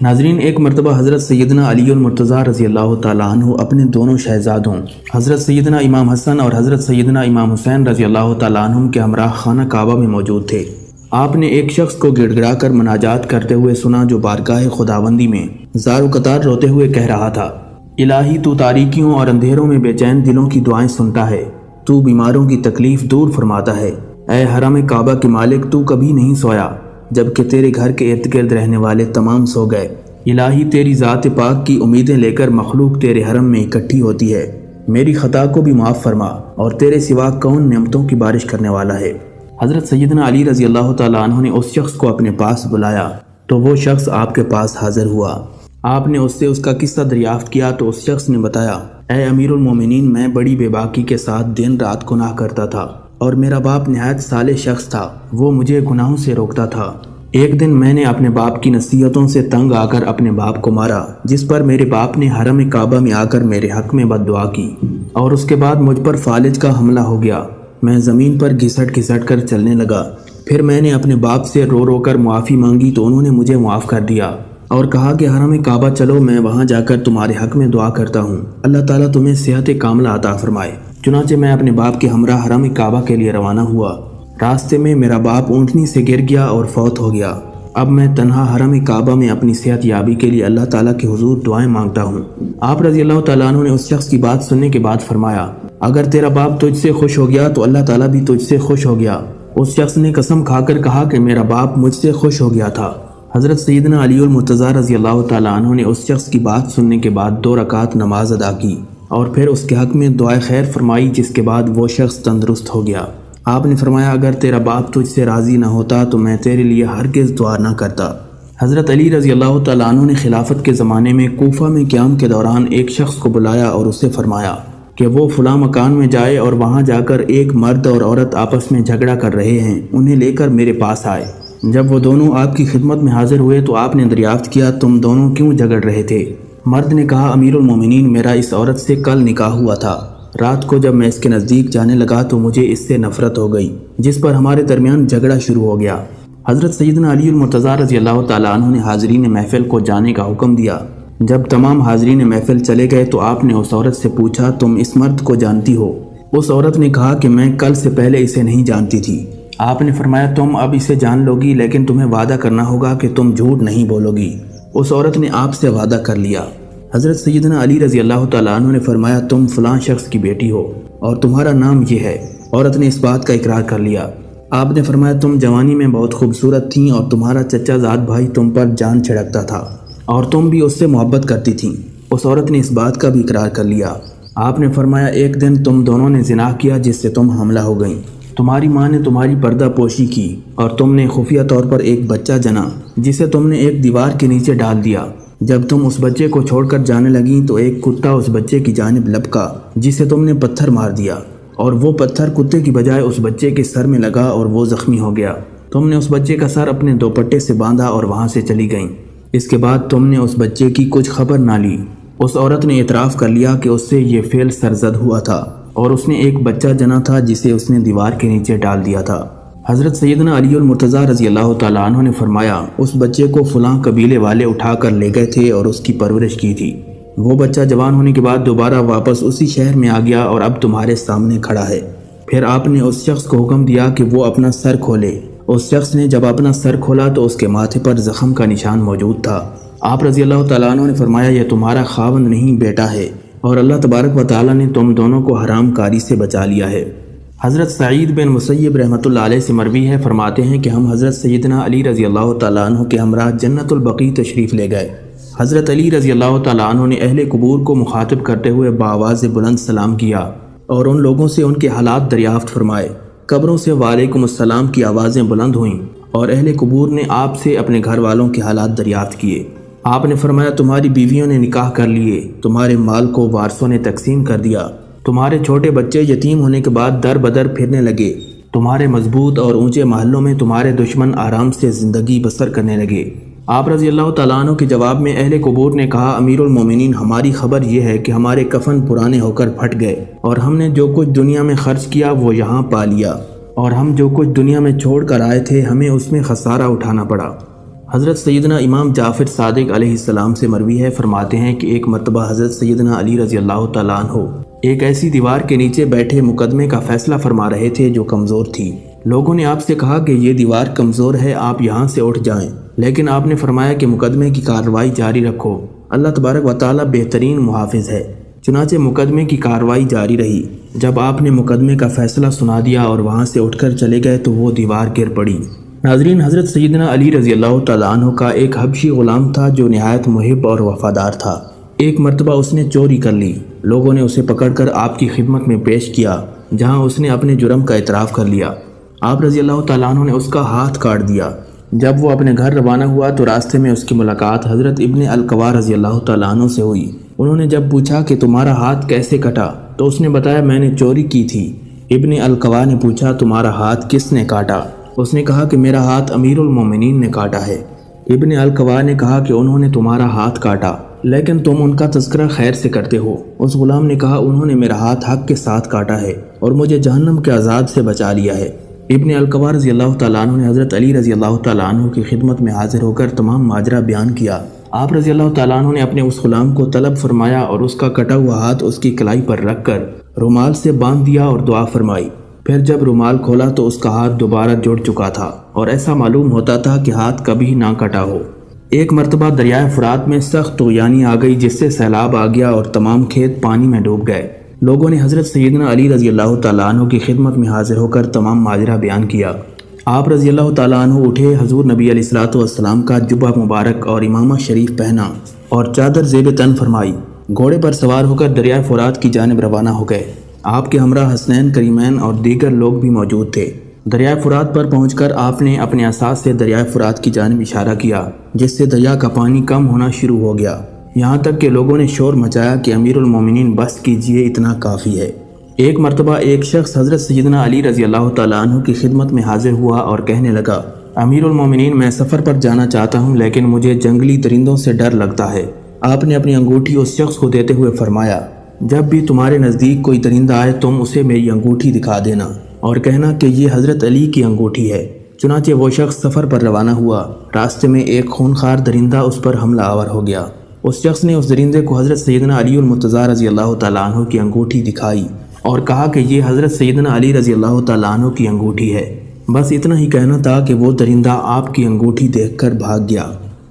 ناظرین، ایک مرتبہ حضرت سیدنا علی المرتضیٰ رضی اللہ تعالیٰ عنہ اپنے دونوں شہزادوں حضرت سیدنا امام حسن اور حضرت سیدنا امام حسین رضی اللہ تعالیٰ عنہ کے ہمراہ خانہ کعبہ میں موجود تھے۔ آپ نے ایک شخص کو گڑ گڑا کر مناجات کرتے ہوئے سنا جو بارگاہ خداوندی میں زار و قطار روتے ہوئے کہہ رہا تھا، الہی تو تاریکیوں اور اندھیروں میں بے چین دلوں کی دعائیں سنتا ہے، تو بیماروں کی تکلیف دور فرماتا ہے۔ اے حرم کعبہ کے مالک، تو کبھی نہیں سویا جبکہ تیرے گھر کے ارد گرد رہنے والے تمام سو گئے۔ الہی تیری ذات پاک کی امیدیں لے کر مخلوق تیرے حرم میں اکٹھی ہوتی ہے، میری خطا کو بھی معاف فرما، اور تیرے سوا کون نعمتوں کی بارش کرنے والا ہے۔ حضرت سیدنا علی رضی اللہ تعالیٰ عنہ نے اس شخص کو اپنے پاس بلایا تو وہ شخص آپ کے پاس حاضر ہوا۔ آپ نے اس سے اس کا قصہ دریافت کیا تو اس شخص نے بتایا، اے امیر المومنین، میں بڑی بے باکی کے ساتھ دن رات گناہ کرتا تھا اور میرا باپ نہایت صالح شخص تھا، وہ مجھے گناہوں سے روکتا تھا۔ ایک دن میں نے اپنے باپ کی نصیحتوں سے تنگ آ کر اپنے باپ کو مارا، جس پر میرے باپ نے حرم کعبہ میں آ کر میرے حق میں بد دعا کی، اور اس کے بعد مجھ پر فالج کا حملہ ہو گیا۔ میں زمین پر گھسٹ گھسٹ کر چلنے لگا۔ پھر میں نے اپنے باپ سے رو رو کر معافی مانگی تو انہوں نے مجھے معاف کر دیا اور کہا کہ حرم کعبہ چلو، میں وہاں جا کر تمہارے حق میں دعا کرتا ہوں، اللہ تعالیٰ تمہیں صحت کاملہ عطا فرمائے۔ چنانچہ میں اپنے باپ کے ہمراہ حرم کعبہ کے لیے روانہ ہوا۔ راستے میں میرا باپ اونٹنی سے گر گیا اور فوت ہو گیا۔ اب میں تنہا حرم کعبہ میں اپنی صحت یابی کے لیے اللہ تعالیٰ کے حضور دعائیں مانگتا ہوں۔ آپ رضی اللہ تعالیٰ عنہ نے اس شخص کی بات سننے کے بعد فرمایا، اگر تیرا باپ تجھ سے خوش ہو گیا تو اللہ تعالیٰ بھی تجھ سے خوش ہو گیا۔ اس شخص نے قسم کھا کر کہا کہ میرا باپ مجھ سے خوش ہو گیا تھا۔ حضرت سیدنا علی المرتضیٰ رضی اللہ تعالیٰ عنہ نے اس شخص کی بات سننے کے بعد 2 رکعت نماز ادا کی اور پھر اس کے حق میں دعائے خیر فرمائی، جس کے بعد وہ شخص تندرست ہو گیا۔ آپ نے فرمایا، اگر تیرا باپ تجھ سے راضی نہ ہوتا تو میں تیرے لیے ہرگز دعا نہ کرتا۔ حضرت علی رضی اللہ تعالیٰ عنہ نے خلافت کے زمانے میں کوفہ میں قیام کے دوران ایک شخص کو بلایا اور اسے فرمایا کہ وہ فلاں مکان میں جائے اور وہاں جا کر ایک مرد اور عورت آپس میں جھگڑا کر رہے ہیں، انہیں لے کر میرے پاس آئے۔ جب وہ دونوں آپ کی خدمت میں حاضر ہوئے تو آپ نے دریافت کیا تم دونوں کیوں جھگڑ رہے تھے؟ مرد نے کہا امیر المومنین میرا اس عورت سے کل نکاح ہوا تھا، رات کو جب میں اس کے نزدیک جانے لگا تو مجھے اس سے نفرت ہو گئی، جس پر ہمارے درمیان جھگڑا شروع ہو گیا۔ حضرت سیدنا علی المرتضیٰ رضی اللہ تعالیٰ عنہ نے حاضرین محفل کو جانے کا حکم دیا۔ جب تمام حاضرین محفل چلے گئے تو آپ نے اس عورت سے پوچھا تم اس مرد کو جانتی ہو؟ اس عورت نے کہا کہ میں کل سے پہلے اسے نہیں جانتی تھی۔ آپ نے فرمایا تم اب اسے جان لو گی، لیکن تمہیں وعدہ کرنا ہوگا کہ تم جھوٹ نہیں بولو گی۔ اس عورت نے آپ سے وعدہ کر لیا۔ حضرت سیدنا علی رضی اللہ تعالیٰ عنہ نے فرمایا تم فلاں شخص کی بیٹی ہو اور تمہارا نام یہ ہے۔ عورت نے اس بات کا اقرار کر لیا۔ آپ نے فرمایا تم جوانی میں بہت خوبصورت تھیں اور تمہارا چچا زاد بھائی تم پر جان چھڑکتا تھا اور تم بھی اس سے محبت کرتی تھیں۔ اس عورت نے اس بات کا بھی اقرار کر لیا۔ آپ نے فرمایا ایک دن تم دونوں نے زنا کیا جس سے تم حاملہ ہو گئیں۔ تمہاری ماں نے تمہاری پردہ پوشی کی اور تم نے خفیہ طور پر ایک بچہ جنا جسے تم نے ایک دیوار کے نیچے ڈال دیا۔ جب تم اس بچے کو چھوڑ کر جانے لگیں تو ایک کتا اس بچے کی جانب لپکا جسے تم نے پتھر مار دیا اور وہ پتھر کتے کی بجائے اس بچے کے سر میں لگا اور وہ زخمی ہو گیا۔ تم نے اس بچے کا سر اپنے دوپٹے سے باندھا اور وہاں سے چلی گئیں۔ اس کے بعد تم نے اس بچے کی کچھ خبر نہ لی۔ اس عورت نے اعتراف کر لیا کہ اس سے یہ فعل سرزد ہوا تھا اور اس نے ایک بچہ جنا تھا جسے اس نے دیوار کے نیچے ڈال دیا تھا۔ حضرت سیدنا علی المرتضیٰ رضی اللہ تعالیٰ عنہ نے فرمایا اس بچے کو فلاں قبیلے والے اٹھا کر لے گئے تھے اور اس کی پرورش کی تھی۔ وہ بچہ جوان ہونے کے بعد دوبارہ واپس اسی شہر میں آ گیا اور اب تمہارے سامنے کھڑا ہے۔ پھر آپ نے اس شخص کو حکم دیا کہ وہ اپنا سر کھولے۔ اس شخص نے جب اپنا سر کھولا تو اس کے ماتھے پر زخم کا نشان موجود تھا۔ آپ رضی اللہ تعالیٰ عنہ نے فرمایا یہ تمہارا خاوند نہیں بیٹا ہے اور اللہ تبارک و تعالیٰ نے تم دونوں کو حرام کاری سے بچا لیا ہے۔ حضرت سعید بن مسیب رحمۃ اللہ علیہ سے مروی ہے، فرماتے ہیں کہ ہم حضرت سیدنا علی رضی اللہ تعالیٰ عنہ کے ہمراہ جنت البقیع تشریف لے گئے۔ حضرت علی رضی اللہ تعالیٰ عنہ نے اہل قبور کو مخاطب کرتے ہوئے بآواز بلند سلام کیا اور ان لوگوں سے ان کے حالات دریافت فرمائے۔ قبروں سے وعلیکم السلام کی آوازیں بلند ہوئیں اور اہل قبور نے آپ سے اپنے گھر والوں کے حالات دریافت کیے۔ آپ نے فرمایا تمہاری بیویوں نے نکاح کر لیے، تمہارے مال کو وارثوں نے تقسیم کر دیا، تمہارے چھوٹے بچے یتیم ہونے کے بعد در بدر پھرنے لگے، تمہارے مضبوط اور اونچے محلوں میں تمہارے دشمن آرام سے زندگی بسر کرنے لگے۔ آپ رضی اللہ تعالیٰ عنہ کے جواب میں اہل قبور نے کہا امیر المومنین ہماری خبر یہ ہے کہ ہمارے کفن پرانے ہو کر پھٹ گئے اور ہم نے جو کچھ دنیا میں خرچ کیا وہ یہاں پا لیا، اور ہم جو کچھ دنیا میں چھوڑ کر آئے تھے ہمیں اس میں خسارہ اٹھانا پڑا۔ حضرت سیدنا امام جعفر صادق علیہ السلام سے مروی ہے، فرماتے ہیں کہ ایک مرتبہ حضرت سیدنا علی رضی اللہ تعالیٰ عنہ ایک ایسی دیوار کے نیچے بیٹھے مقدمے کا فیصلہ فرما رہے تھے جو کمزور تھی۔ لوگوں نے آپ سے کہا کہ یہ دیوار کمزور ہے، آپ یہاں سے اٹھ جائیں، لیکن آپ نے فرمایا کہ مقدمے کی کارروائی جاری رکھو، اللہ تبارک و تعالیٰ بہترین محافظ ہے۔ چنانچہ مقدمے کی کارروائی جاری رہی۔ جب آپ نے مقدمے کا فیصلہ سنا دیا اور وہاں سے اٹھ کر چلے گئے تو وہ دیوار گر پڑی۔ ناظرین، حضرت سیدنا علی رضی اللہ تعالیٰ عنہ کا ایک حبشی غلام تھا جو نہایت محب اور وفادار تھا۔ ایک مرتبہ اس نے چوری کر لی۔ لوگوں نے اسے پکڑ کر آپ کی خدمت میں پیش کیا جہاں اس نے اپنے جرم کا اعتراف کر لیا۔ آپ رضی اللہ تعالیٰ عنہ نے اس کا ہاتھ کاٹ دیا۔ جب وہ اپنے گھر روانہ ہوا تو راستے میں اس کی ملاقات حضرت ابن القوا رضی اللہ تعالیٰ عنہ سے ہوئی۔ انہوں نے جب پوچھا کہ تمہارا ہاتھ کیسے کٹا تو اس نے بتایا میں نے چوری کی تھی۔ ابن القوا نے پوچھا تمہارا ہاتھ کس نے کاٹا؟ اس نے کہا کہ میرا ہاتھ امیر المومنین نے کاٹا ہے۔ ابن القوا نے کہا کہ انہوں نے تمہارا ہاتھ کاٹا لیکن تم ان کا تذکرہ خیر سے کرتے ہو۔ اس غلام نے کہا انہوں نے میرا ہاتھ حق کے ساتھ کاٹا ہے اور مجھے جہنم کے عذاب سے بچا لیا ہے۔ ابن القوا رضی اللہ تعالیٰ عنہ نے حضرت علی رضی اللہ تعالیٰ عنہ کی خدمت میں حاضر ہو کر تمام ماجرا بیان کیا۔ آپ رضی اللہ تعالیٰ عنہ نے اپنے اس غلام کو طلب فرمایا اور اس کا کٹا ہوا ہاتھ اس کی کلائی پر رکھ کر رومال سے باندھ دیا اور دعا فرمائی۔ پھر جب رومال کھولا تو اس کا ہاتھ دوبارہ جڑ چکا تھا اور ایسا معلوم ہوتا تھا کہ ہاتھ کبھی نہ کٹا ہو۔ ایک مرتبہ دریائے فرات میں سخت طغیانی آ گئی جس سے سیلاب آ گیا اور تمام کھیت پانی میں ڈوب گئے۔ لوگوں نے حضرت سیدنا علی رضی اللہ تعالیٰ عنہ کی خدمت میں حاضر ہو کر تمام ماجرا بیان کیا۔ آپ رضی اللہ تعالیٰ عنہ اٹھے، حضور نبی علیہ الصلوۃ والسلام کا جبہ مبارک اور امامہ شریف پہنا اور چادر زیب تن فرمائی، گھوڑے پر سوار ہو کر دریائے فرات کی جانب روانہ ہو گئے۔ آپ کے ہمراہ حسنین کریمین اور دیگر لوگ بھی موجود تھے۔ دریائے فرات پر پہنچ کر آپ نے اپنے عصا سے دریائے فرات کی جانب اشارہ کیا، جس سے دریا کا پانی کم ہونا شروع ہو گیا، یہاں تک کہ لوگوں نے شور مچایا کہ امیر المومنین بس کیجئے، اتنا کافی ہے۔ ایک مرتبہ ایک شخص حضرت سیدنا علی رضی اللہ تعالیٰ عنہ کی خدمت میں حاضر ہوا اور کہنے لگا، امیر المومنین، میں سفر پر جانا چاہتا ہوں لیکن مجھے جنگلی درندوں سے ڈر لگتا ہے۔ آپ نے اپنی انگوٹھی اس شخص کو دیتے ہوئے فرمایا، جب بھی تمہارے نزدیک کوئی درندہ آئے تم اسے میری انگوٹھی دکھا دینا اور کہنا کہ یہ حضرت علی کی انگوٹھی ہے۔ چنانچہ وہ شخص سفر پر روانہ ہوا۔ راستے میں ایک خونخوار درندہ اس پر حملہ آور ہو گیا۔ اس شخص نے اس درندے کو حضرت سیدنا علی المرتضیٰ رضی اللہ تعالیٰ عنہ کی انگوٹھی دکھائی اور کہا کہ یہ حضرت سیدنا علی رضی اللہ تعالیٰ عنہ کی انگوٹھی ہے۔ بس اتنا ہی کہنا تھا کہ وہ درندہ آپ کی انگوٹھی دیکھ کر بھاگ گیا۔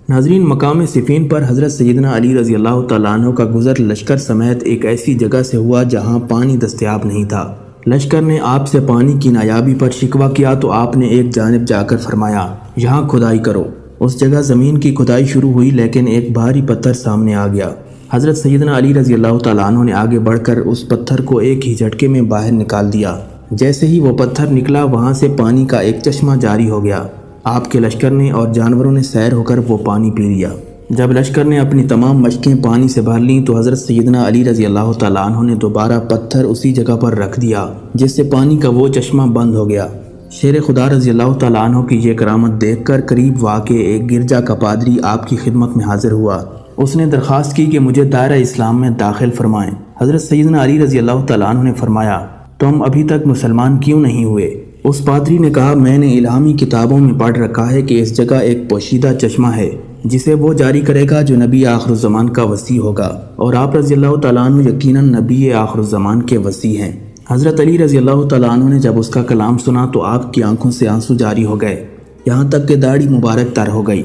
ناظرین، مقام صفین پر حضرت سیدنا علی رضی اللہ تعالیٰ عنہ کا گزر لشکر سمیت ایک ایسی جگہ سے ہوا جہاں پانی دستیاب نہیں تھا۔ لشکر نے آپ سے پانی کی نایابی پر شکوہ کیا تو آپ نے ایک جانب جا کر فرمایا، یہاں کھدائی کرو۔ اس جگہ زمین کی کھدائی شروع ہوئی لیکن ایک بھاری پتھر سامنے آ گیا۔ حضرت سیدنا علی رضی اللہ تعالیٰ عنہ نے آگے بڑھ کر اس پتھر کو ایک ہی جھٹکے میں باہر نکال دیا۔ جیسے ہی وہ پتھر نکلا وہاں سے پانی کا ایک چشمہ جاری ہو گیا۔ آپ کے لشکر نے اور جانوروں نے سیر ہو کر وہ پانی پی لیا۔ جب لشکر نے اپنی تمام مشقیں پانی سے بھر لیں تو حضرت سیدنا علی رضی اللہ تعالیٰ عنہ نے دوبارہ پتھر اسی جگہ پر رکھ دیا جس سے پانی کا وہ چشمہ بند ہو گیا۔ شیر خدا رضی اللہ تعالیٰ عنہ کی یہ کرامت دیکھ کر قریب واقع ایک گرجا کا پادری آپ کی خدمت میں حاضر ہوا۔ اس نے درخواست کی کہ مجھے دائرہ اسلام میں داخل فرمائیں۔ حضرت سیدنا علی رضی اللہ تعالیٰ عنہ نے فرمایا، تم ابھی تک مسلمان کیوں نہیں ہوئے؟ اس پادری نے کہا، میں نے الہامی کتابوں میں پڑھ رکھا ہے کہ اس جگہ ایک پوشیدہ چشمہ ہے جسے وہ جاری کرے گا جو نبی آخر الزمان کا وصی ہوگا، اور آپ رضی اللہ تعالیٰ عنہ یقیناً نبی آخر الزمان کے وصی ہیں۔ حضرت علی رضی اللہ تعالیٰ عنہ نے جب اس کا کلام سنا تو آپ کی آنکھوں سے آنسو جاری ہو گئے، یہاں تک کہ داڑھی مبارک تر ہو گئی۔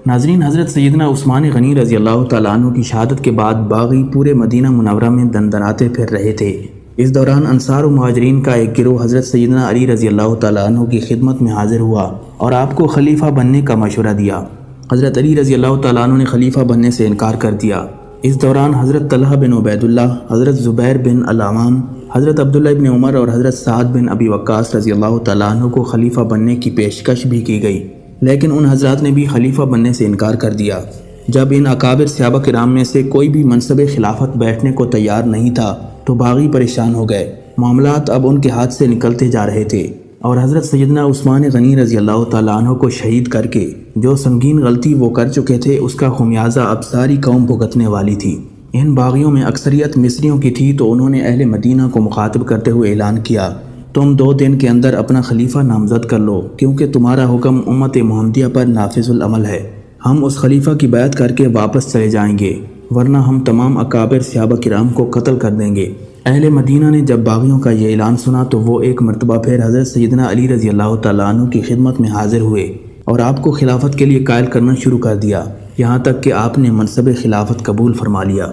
ناظرین، حضرت سیدنا عثمان غنی رضی اللہ تعالیٰ عنہ کی شہادت کے بعد باغی پورے مدینہ منورہ میں دندناتے پھر رہے تھے۔ اس دوران انصار و مہاجرین کا ایک گروہ حضرت سیدنا علی رضی اللہ تعالیٰ عنہ کی خدمت میں حاضر ہوا اور آپ کو خلیفہ بننے کا مشورہ دیا۔ حضرت علی رضی اللہ تعالیٰ عنہ نے خلیفہ بننے سے انکار کر دیا۔ اس دوران حضرت طلحہ بن عبید اللہ، حضرت زبیر بن العوام، حضرت عبداللہ بن عمر اور حضرت سعد بن ابی وقاص رضی اللہ تعالیٰ عنہ کو خلیفہ بننے کی پیشکش بھی کی گئی، لیکن ان حضرات نے بھی خلیفہ بننے سے انکار کر دیا۔ جب ان اکابر صحابہ کرام میں سے کوئی بھی منصب خلافت بیٹھنے کو تیار نہیں تھا تو باغی پریشان ہو گئے۔ معاملات اب ان کے ہاتھ سے نکلتے جا رہے تھے اور حضرت سیدنا عثمان غنی رضی اللہ تعالیٰ عنہ کو شہید کر کے جو سنگین غلطی وہ کر چکے تھے اس کا خمیازہ اب ساری قوم بھگتنے والی تھی۔ ان باغیوں میں اکثریت مصریوں کی تھی تو انہوں نے اہل مدینہ کو مخاطب کرتے ہوئے اعلان کیا، تم 2 دن کے اندر اپنا خلیفہ نامزد کر لو کیونکہ تمہارا حکم امت محمدیہ پر نافذ العمل ہے۔ ہم اس خلیفہ کی بیعت کر کے واپس چلے جائیں گے ورنہ ہم تمام اکابر صحابہ کرام کو قتل کر دیں گے۔ اہل مدینہ نے جب باغیوں کا یہ اعلان سنا تو وہ ایک مرتبہ پھر حضرت سیدنا علی رضی اللہ تعالیٰ عنہ کی خدمت میں حاضر ہوئے اور آپ کو خلافت کے لیے قائل کرنا شروع کر دیا، یہاں تک کہ آپ نے منصب خلافت قبول فرما لیا۔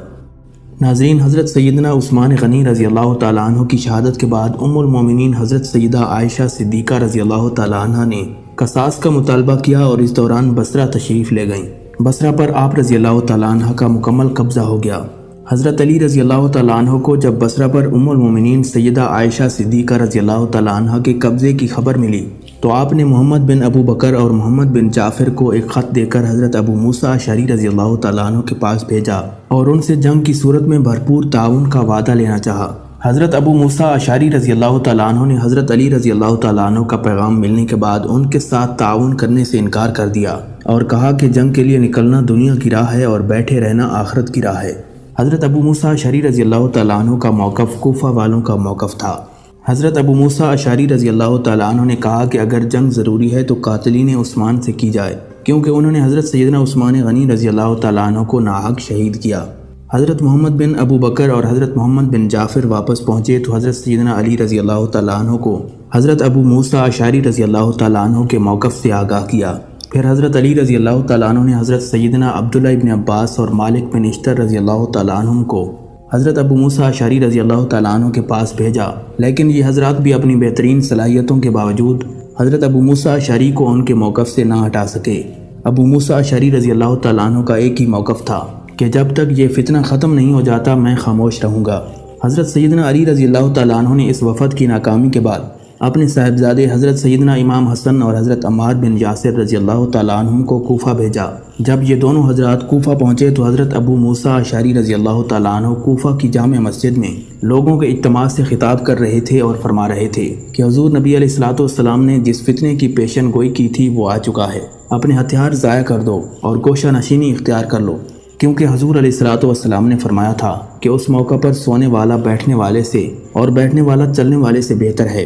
ناظرین، حضرت سیدنا عثمان غنی رضی اللہ تعالیٰ عنہ کی شہادت کے بعد ام المومنین حضرت سیدہ عائشہ صدیقہ رضی اللہ تعالیٰ عنہ نے قصاص کا مطالبہ کیا اور اس دوران بصرہ تشریف لے گئیں۔ بصرہ پر آپ رضی اللہ تعالیٰ عنہ کا مکمل قبضہ ہو گیا۔ حضرت علی رضی اللہ تعالیٰ عنہ کو جب بصرہ پر ام المومنین سیدہ عائشہ صدیقہ رضی اللہ تعالیٰ عنہ کے قبضے کی خبر ملی تو آپ نے محمد بن ابو بکر اور محمد بن جعفر کو ایک خط دے کر حضرت ابو موسیٰ اشعری رضی اللہ تعالیٰ عنہ کے پاس بھیجا اور ان سے جنگ کی صورت میں بھرپور تعاون کا وعدہ لینا چاہا۔ حضرت ابو موسیٰ اشعری رضی اللہ تعالیٰ عنہ نے حضرت علی رضی اللہ تعالیٰ عنہ کا پیغام ملنے کے بعد ان کے ساتھ تعاون کرنے سے انکار کر دیا اور کہا کہ جنگ کے لیے نکلنا دنیا کی راہ ہے اور بیٹھے رہنا آخرت کی راہ ہے۔ حضرت ابو موسیٰ اشعری رضی اللہ تعالیٰ عنہ کا موقف کوفہ والوں کا موقف تھا۔ حضرت ابو موسیٰ اشعری رضی اللہ تعالیٰ عنہ نے کہا کہ اگر جنگ ضروری ہے تو قاتلین عثمان سے کی جائے کیونکہ انہوں نے حضرت سیدنا عثمان غنی رضی اللہ تعالیٰ عنہ کو ناحق شہید کیا۔ حضرت محمد بن ابو بکر اور حضرت محمد بن جعفر واپس پہنچے تو حضرت سیدنا علی رضی اللہ تعالیٰ عنہ کو حضرت ابو موسیٰ اشعری رضی اللہ تعالیٰ عنہ کے موقف سے آگاہ کیا۔ پھر حضرت علی رضی اللہ تعالیٰ عنہ نے حضرت سیدنا عبداللہ ابن عباس اور مالک بن اشتر رضی اللہ تعالیٰ عنہ کو حضرت ابو موسیٰ اشعری رضی اللہ تعالیٰ عنہ کے پاس بھیجا، لیکن یہ حضرات بھی اپنی بہترین صلاحیتوں کے باوجود حضرت ابو موسیٰ اشعری کو ان کے موقف سے نہ ہٹا سکے۔ ابو موسیٰ اشعری رضی اللہ تعالیٰ عنہ کا ایک ہی موقف تھا کہ جب تک یہ فتنہ ختم نہیں ہو جاتا میں خاموش رہوں گا۔ حضرت سیدنا علی رضی اللہ تعالیٰ عنہ نے اس وفد کی ناکامی کے بعد اپنے صاحبزادے حضرت سیدنا امام حسن اور حضرت عمار بن یاسر رضی اللہ تعالیٰ عنہم کو کوفہ بھیجا۔ جب یہ دونوں حضرات کوفہ پہنچے تو حضرت ابو موسیٰ اشعری رضی اللہ تعالیٰ عنہ کوفہ کی جامع مسجد میں لوگوں کے اجتماع سے خطاب کر رہے تھے اور فرما رہے تھے کہ حضور نبی علیہ الصلوۃ والسلام نے جس فتنے کی پیشن گوئی کی تھی وہ آ چکا ہے، اپنے ہتھیار ضائع کر دو اور گوشہ نشینی اختیار کر لو، کیونکہ حضور علیہ الصلوۃ والسلام نے فرمایا تھا کہ اس موقع پر سونے والا بیٹھنے والے سے اور بیٹھنے والا چلنے والے سے بہتر ہے۔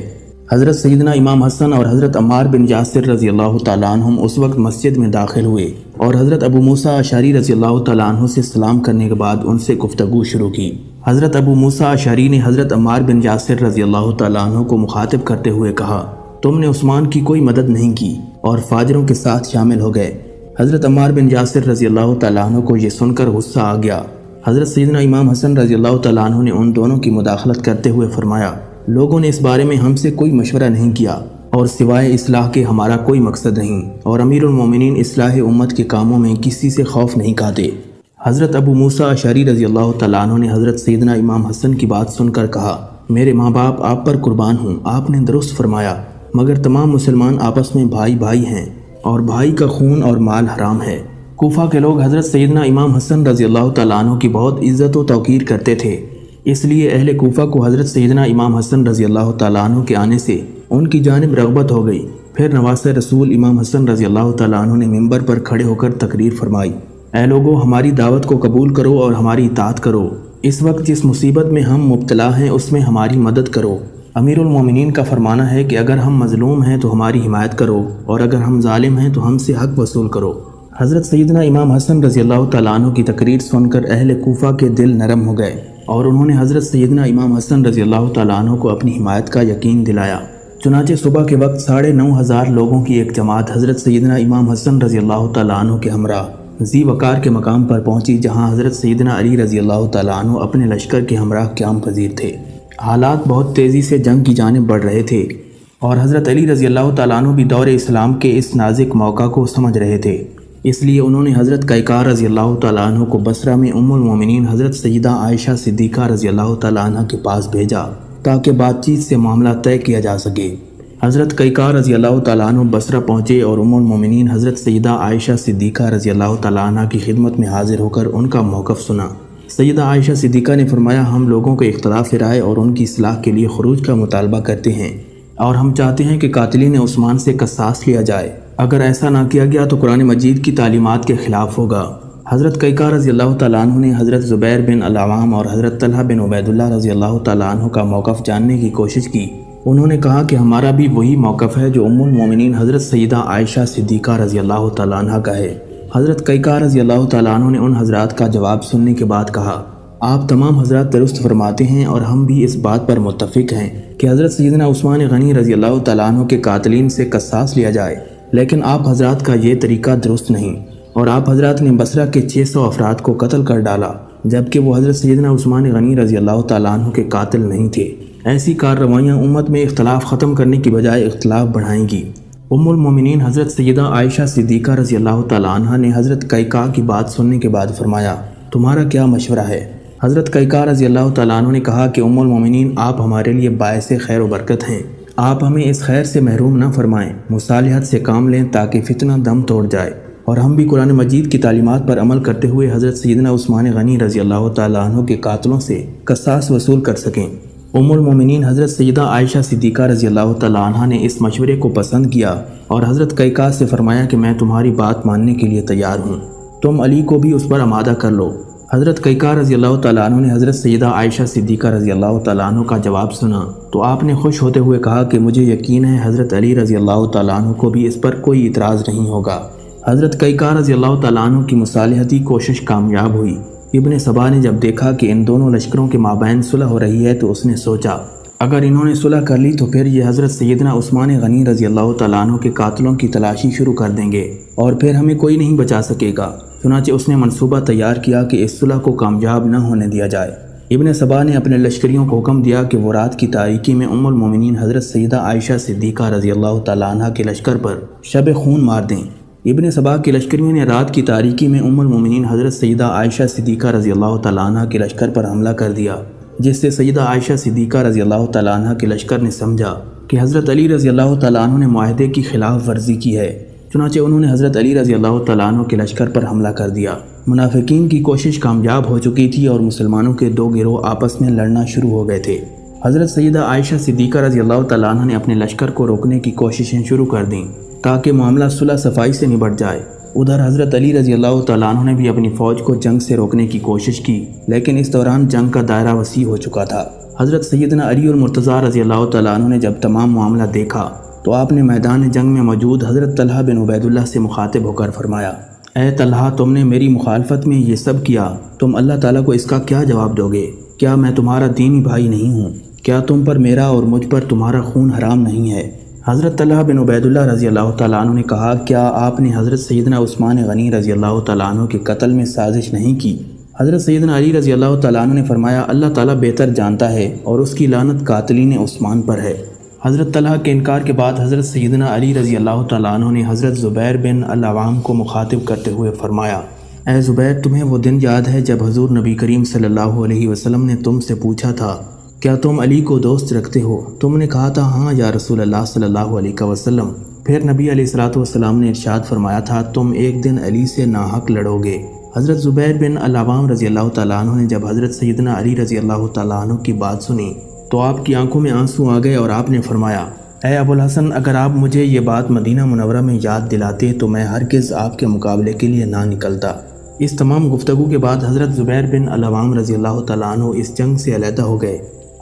حضرت سیدنا امام حسن اور حضرت عمار بن یاسر رضی اللہ تعالیٰ عنہم اس وقت مسجد میں داخل ہوئے اور حضرت ابو موسیٰ اشعری رضی اللہ تعالیٰ عنہ سے سلام کرنے کے بعد ان سے گفتگو شروع کی۔ حضرت ابو موسیٰ اشعری نے حضرت عمار بن یاسر رضی اللہ تعالیٰ عنہ کو مخاطب کرتے ہوئے کہا، تم نے عثمان کی کوئی مدد نہیں کی اور فاجروں کے ساتھ شامل ہو گئے۔ حضرت عمار بن یاسر رضی اللہ تعالیٰ عنہ کو یہ سن کر غصہ آ گیا۔ حضرت سیدنا امام حسن رضی اللہ تعالیٰ عنہ نے ان دونوں کی مداخلت کرتے ہوئے فرمایا، لوگوں نے اس بارے میں ہم سے کوئی مشورہ نہیں کیا اور سوائے اصلاح کے ہمارا کوئی مقصد نہیں، اور امیر المومنین اصلاح امت کے کاموں میں کسی سے خوف نہیں کھاتے۔ حضرت ابو موسیٰ اشعری رضی اللہ تعالیٰ عنہ نے حضرت سیدنا امام حسن کی بات سن کر کہا، میرے ماں باپ آپ پر قربان ہوں، آپ نے درست فرمایا، مگر تمام مسلمان آپس میں بھائی بھائی ہیں اور بھائی کا خون اور مال حرام ہے۔ کوفہ کے لوگ حضرت سیدنا امام حسن رضی اللہ تعالیٰ عنہ کی بہت عزت و توقیر کرتے تھے، اس لیے اہل کوفہ کو حضرت سیدنا امام حسن رضی اللہ تعالیٰ عنہ کے آنے سے ان کی جانب رغبت ہو گئی۔ پھر نواسہ رسول امام حسن رضی اللہ تعالیٰ عنہ نے منبر پر کھڑے ہو کر تقریر فرمائی، اے لوگو، ہماری دعوت کو قبول کرو اور ہماری اطاعت کرو، اس وقت جس مصیبت میں ہم مبتلا ہیں اس میں ہماری مدد کرو۔ امیر المومنین کا فرمانا ہے کہ اگر ہم مظلوم ہیں تو ہماری حمایت کرو اور اگر ہم ظالم ہیں تو ہم سے حق وصول کرو۔ حضرت سیدنا امام حسن رضی اللہ تعالیٰ عنہ کی تقریر سن کر اہل کوفہ کے دل نرم ہو گئے اور انہوں نے حضرت سیدنا امام حسن رضی اللہ تعالیٰ عنہ کو اپنی حمایت کا یقین دلایا۔ چنانچہ صبح کے وقت 9,500 لوگوں کی ایک جماعت حضرت سیدنا امام حسن رضی اللہ تعالیٰ عنہ کے ہمراہ ذی وقار کے مقام پر پہنچی، جہاں حضرت سیدنا علی رضی اللہ تعالیٰ عنہ اپنے لشکر کے ہمراہ قیام پذیر تھے۔ حالات بہت تیزی سے جنگ کی جانب بڑھ رہے تھے اور حضرت علی رضی اللہ تعالیٰ عنہ بھی دور اسلام کے اس نازک موقع کو سمجھ رہے تھے، اس لیے انہوں نے حضرت قیقار رضی اللہ تعالیٰ عنہ کو بصرہ میں ام المومنین حضرت سیدہ عائشہ صدیقہ رضی اللہ تعالیٰ عنہ کے پاس بھیجا تاکہ بات چیت سے معاملہ طے کیا جا سکے۔ حضرت قیقار رضی اللہ تعالیٰ عنہ بصرہ پہنچے اور ام المومنین حضرت سیدہ عائشہ صدیقہ رضی اللہ تعالیٰ عنہ کی خدمت میں حاضر ہو کر ان کا موقف سنا۔ سیدہ عائشہ صدیقہ نے فرمایا، ہم لوگوں کو اختلاف رائے اور ان کی اصلاح کے لیے خروج کا مطالبہ کرتے ہیں اور ہم چاہتے ہیں کہ قاتلین عثمان سے قصاص لیا جائے، اگر ایسا نہ کیا گیا تو قرآن مجید کی تعلیمات کے خلاف ہوگا۔ حضرت قیقار رضی اللہ تعالیٰ عنہ نے حضرت زبیر بن العوام اور حضرت طلحہ بن عبید اللہ رضی اللہ تعالیٰ عنہ کا موقف جاننے کی کوشش کی۔ انہوں نے کہا کہ ہمارا بھی وہی موقف ہے جو ام المومنین حضرت سیدہ عائشہ صدیقہ رضی اللہ تعالیٰ عنہ کا ہے۔ حضرت قیقار رضی اللہ تعالیٰ عنہ نے ان حضرات کا جواب سننے کے بعد کہا، آپ تمام حضرات درست فرماتے ہیں اور ہم بھی اس بات پر متفق ہیں کہ حضرت سیدنا عثمان غنی رضی اللہ تعالیٰ عنہ کے قاتلین سے قصاص لیا جائے، لیکن آپ حضرات کا یہ طریقہ درست نہیں، اور آپ حضرات نے بصرہ کے 600 افراد کو قتل کر ڈالا جبکہ وہ حضرت سیدنا عثمان غنی رضی اللہ تعالیٰ عنہ کے قاتل نہیں تھے۔ ایسی کارروائیاں امت میں اختلاف ختم کرنے کی بجائے اختلاف بڑھائیں گی۔ ام المومنین حضرت سیدہ عائشہ صدیقہ رضی اللہ تعالیٰ عنہ نے حضرت قیقار کی بات سننے کے بعد فرمایا، تمہارا کیا مشورہ ہے؟ حضرت قیقار رضی اللہ تعالیٰ عنہ نے کہا کہ ام المومنین، آپ ہمارے لیے باعث خیر و برکت ہیں، آپ ہمیں اس خیر سے محروم نہ فرمائیں، مصالحت سے کام لیں تاکہ فتنہ دم توڑ جائے اور ہم بھی قرآن مجید کی تعلیمات پر عمل کرتے ہوئے حضرت سیدنا عثمان غنی رضی اللہ تعالیٰ عنہ کے قاتلوں سے قصاص وصول کر سکیں۔ ام المومنین حضرت سیدہ عائشہ صدیقہ رضی اللہ تعالیٰ عنہ نے اس مشورے کو پسند کیا اور حضرت قیقار سے فرمایا کہ میں تمہاری بات ماننے کے لیے تیار ہوں، تم علی کو بھی اس پر آمادہ کر لو۔ حضرت قیقار رضی اللہ تعالیٰ عنہ نے حضرت سیدہ عائشہ صدیقہ رضی اللہ تعالیٰ عنہ کا جواب سنا تو آپ نے خوش ہوتے ہوئے کہا کہ مجھے یقین ہے حضرت علی رضی اللہ تعالیٰ عنہ کو بھی اس پر کوئی اعتراض نہیں ہوگا۔ حضرت قیقار رضی اللہ تعالیٰ عنہ کی مصالحتی کوشش کامیاب ہوئی۔ ابن سبا نے جب دیکھا کہ ان دونوں لشکروں کے مابین صلح ہو رہی ہے تو اس نے سوچا، اگر انہوں نے صلح کر لی تو پھر یہ حضرت سیدنا عثمان غنی رضی اللہ تعالیٰ عنہ کے قاتلوں کی تلاشی شروع کر دیں گے اور پھر ہمیں کوئی نہیں بچا سکے گا۔ چنانچہ اس نے منصوبہ تیار کیا کہ اس صلح کو کامیاب نہ ہونے دیا جائے۔ ابن سبا نے اپنے لشکریوں کو حکم دیا کہ وہ رات کی تاریکی میں ام المومنین حضرت سیدہ عائشہ صدیقہ رضی اللہ تعالیٰ عنہ کے لشکر پر شب خون مار دیں۔ ابن سبا کے لشکریوں نے رات کی تاریکی میں ام المومنین حضرت سیدہ عائشہ صدیقہ رضی اللہ تعالیٰ عنہ کے لشکر پر حملہ کر دیا، جس سے سیدہ عائشہ صدیقہ رضی اللہ تعالیٰ عنہ کے لشکر نے سمجھا کہ حضرت علی رضی اللہ تعالیٰ عنہ نے معاہدے کی خلاف ورزی کی ہے، چنانچہ انہوں نے حضرت علی رضی اللہ تعالیٰ عنہ کے لشکر پر حملہ کر دیا۔ منافقین کی کوشش کامیاب ہو چکی تھی اور مسلمانوں کے دو گروہ آپس میں لڑنا شروع ہو گئے تھے۔ حضرت سیدہ عائشہ صدیقہ رضی اللہ تعالیٰ عنہ نے اپنے لشکر کو روکنے کی کوششیں شروع کر دیں تاکہ معاملہ صلح صفائی سے نبٹ جائے۔ ادھر حضرت علی رضی اللہ تعالیٰ عنہ نے بھی اپنی فوج کو جنگ سے روکنے کی کوشش کی، لیکن اس دوران جنگ کا دائرہ وسیع ہو چکا تھا۔ حضرت سیدنا علی المرتضیٰ رضی اللہ تعالیٰ عنہ نے جب تمام معاملہ دیکھا تو آپ نے میدان جنگ میں موجود حضرت طلحہ بن عبید اللہ سے مخاطب ہو کر فرمایا، اے طلحہ، تم نے میری مخالفت میں یہ سب کیا، تم اللہ تعالیٰ کو اس کا کیا جواب دو گے؟ کیا میں تمہارا دینی بھائی نہیں ہوں؟ کیا تم پر میرا اور مجھ پر تمہارا خون حرام نہیں ہے؟ حضرت طلحہ بن عبید اللہ رضی اللہ تعالیٰ عنہ نے کہا، کیا آپ نے حضرت سیدنا عثمان غنی رضی اللہ تعالیٰ عنہ کے قتل میں سازش نہیں کی؟ حضرت سیدنا علی رضی اللہ تعالیٰ عنہ نے فرمایا، اللہ تعالیٰ بہتر جانتا ہے اور اس کی لعنت قاتلین عثمان پر ہے۔ حضرت طلحہ کے انکار کے بعد حضرت سیدنا علی رضی اللہ تعالیٰ عنہ نے حضرت زبیر بن العوام کو مخاطب کرتے ہوئے فرمایا، اے زبیر، تمہیں وہ دن یاد ہے جب حضور نبی کریم صلی اللہ علیہ وسلم نے تم سے پوچھا تھا کیا تم علی کو دوست رکھتے ہو؟ تم نے کہا تھا ہاں یا رسول اللہ صلی اللہ علیہ وسلم۔ پھر نبی علیہ الصلوۃ والسلام نے ارشاد فرمایا تھا، تم ایک دن علی سے ناحق لڑو گے۔ حضرت زبیر بن العوام رضی اللہ تعالیٰ عنہ نے جب حضرت سیدنا علی رضی اللہ تعالیٰ عنہ کی بات سنی تو آپ کی آنکھوں میں آنسو آ گئے اور آپ نے فرمایا، اے ابو الحسن، اگر آپ مجھے یہ بات مدینہ منورہ میں یاد دلاتے تو میں ہرگز آپ کے مقابلے کے لیے نہ نکلتا۔ اس تمام گفتگو کے بعد حضرت زبیر بن العوام رضی اللہ تعالیٰ عنہ اس جنگ سے علیحدہ ہو گئے۔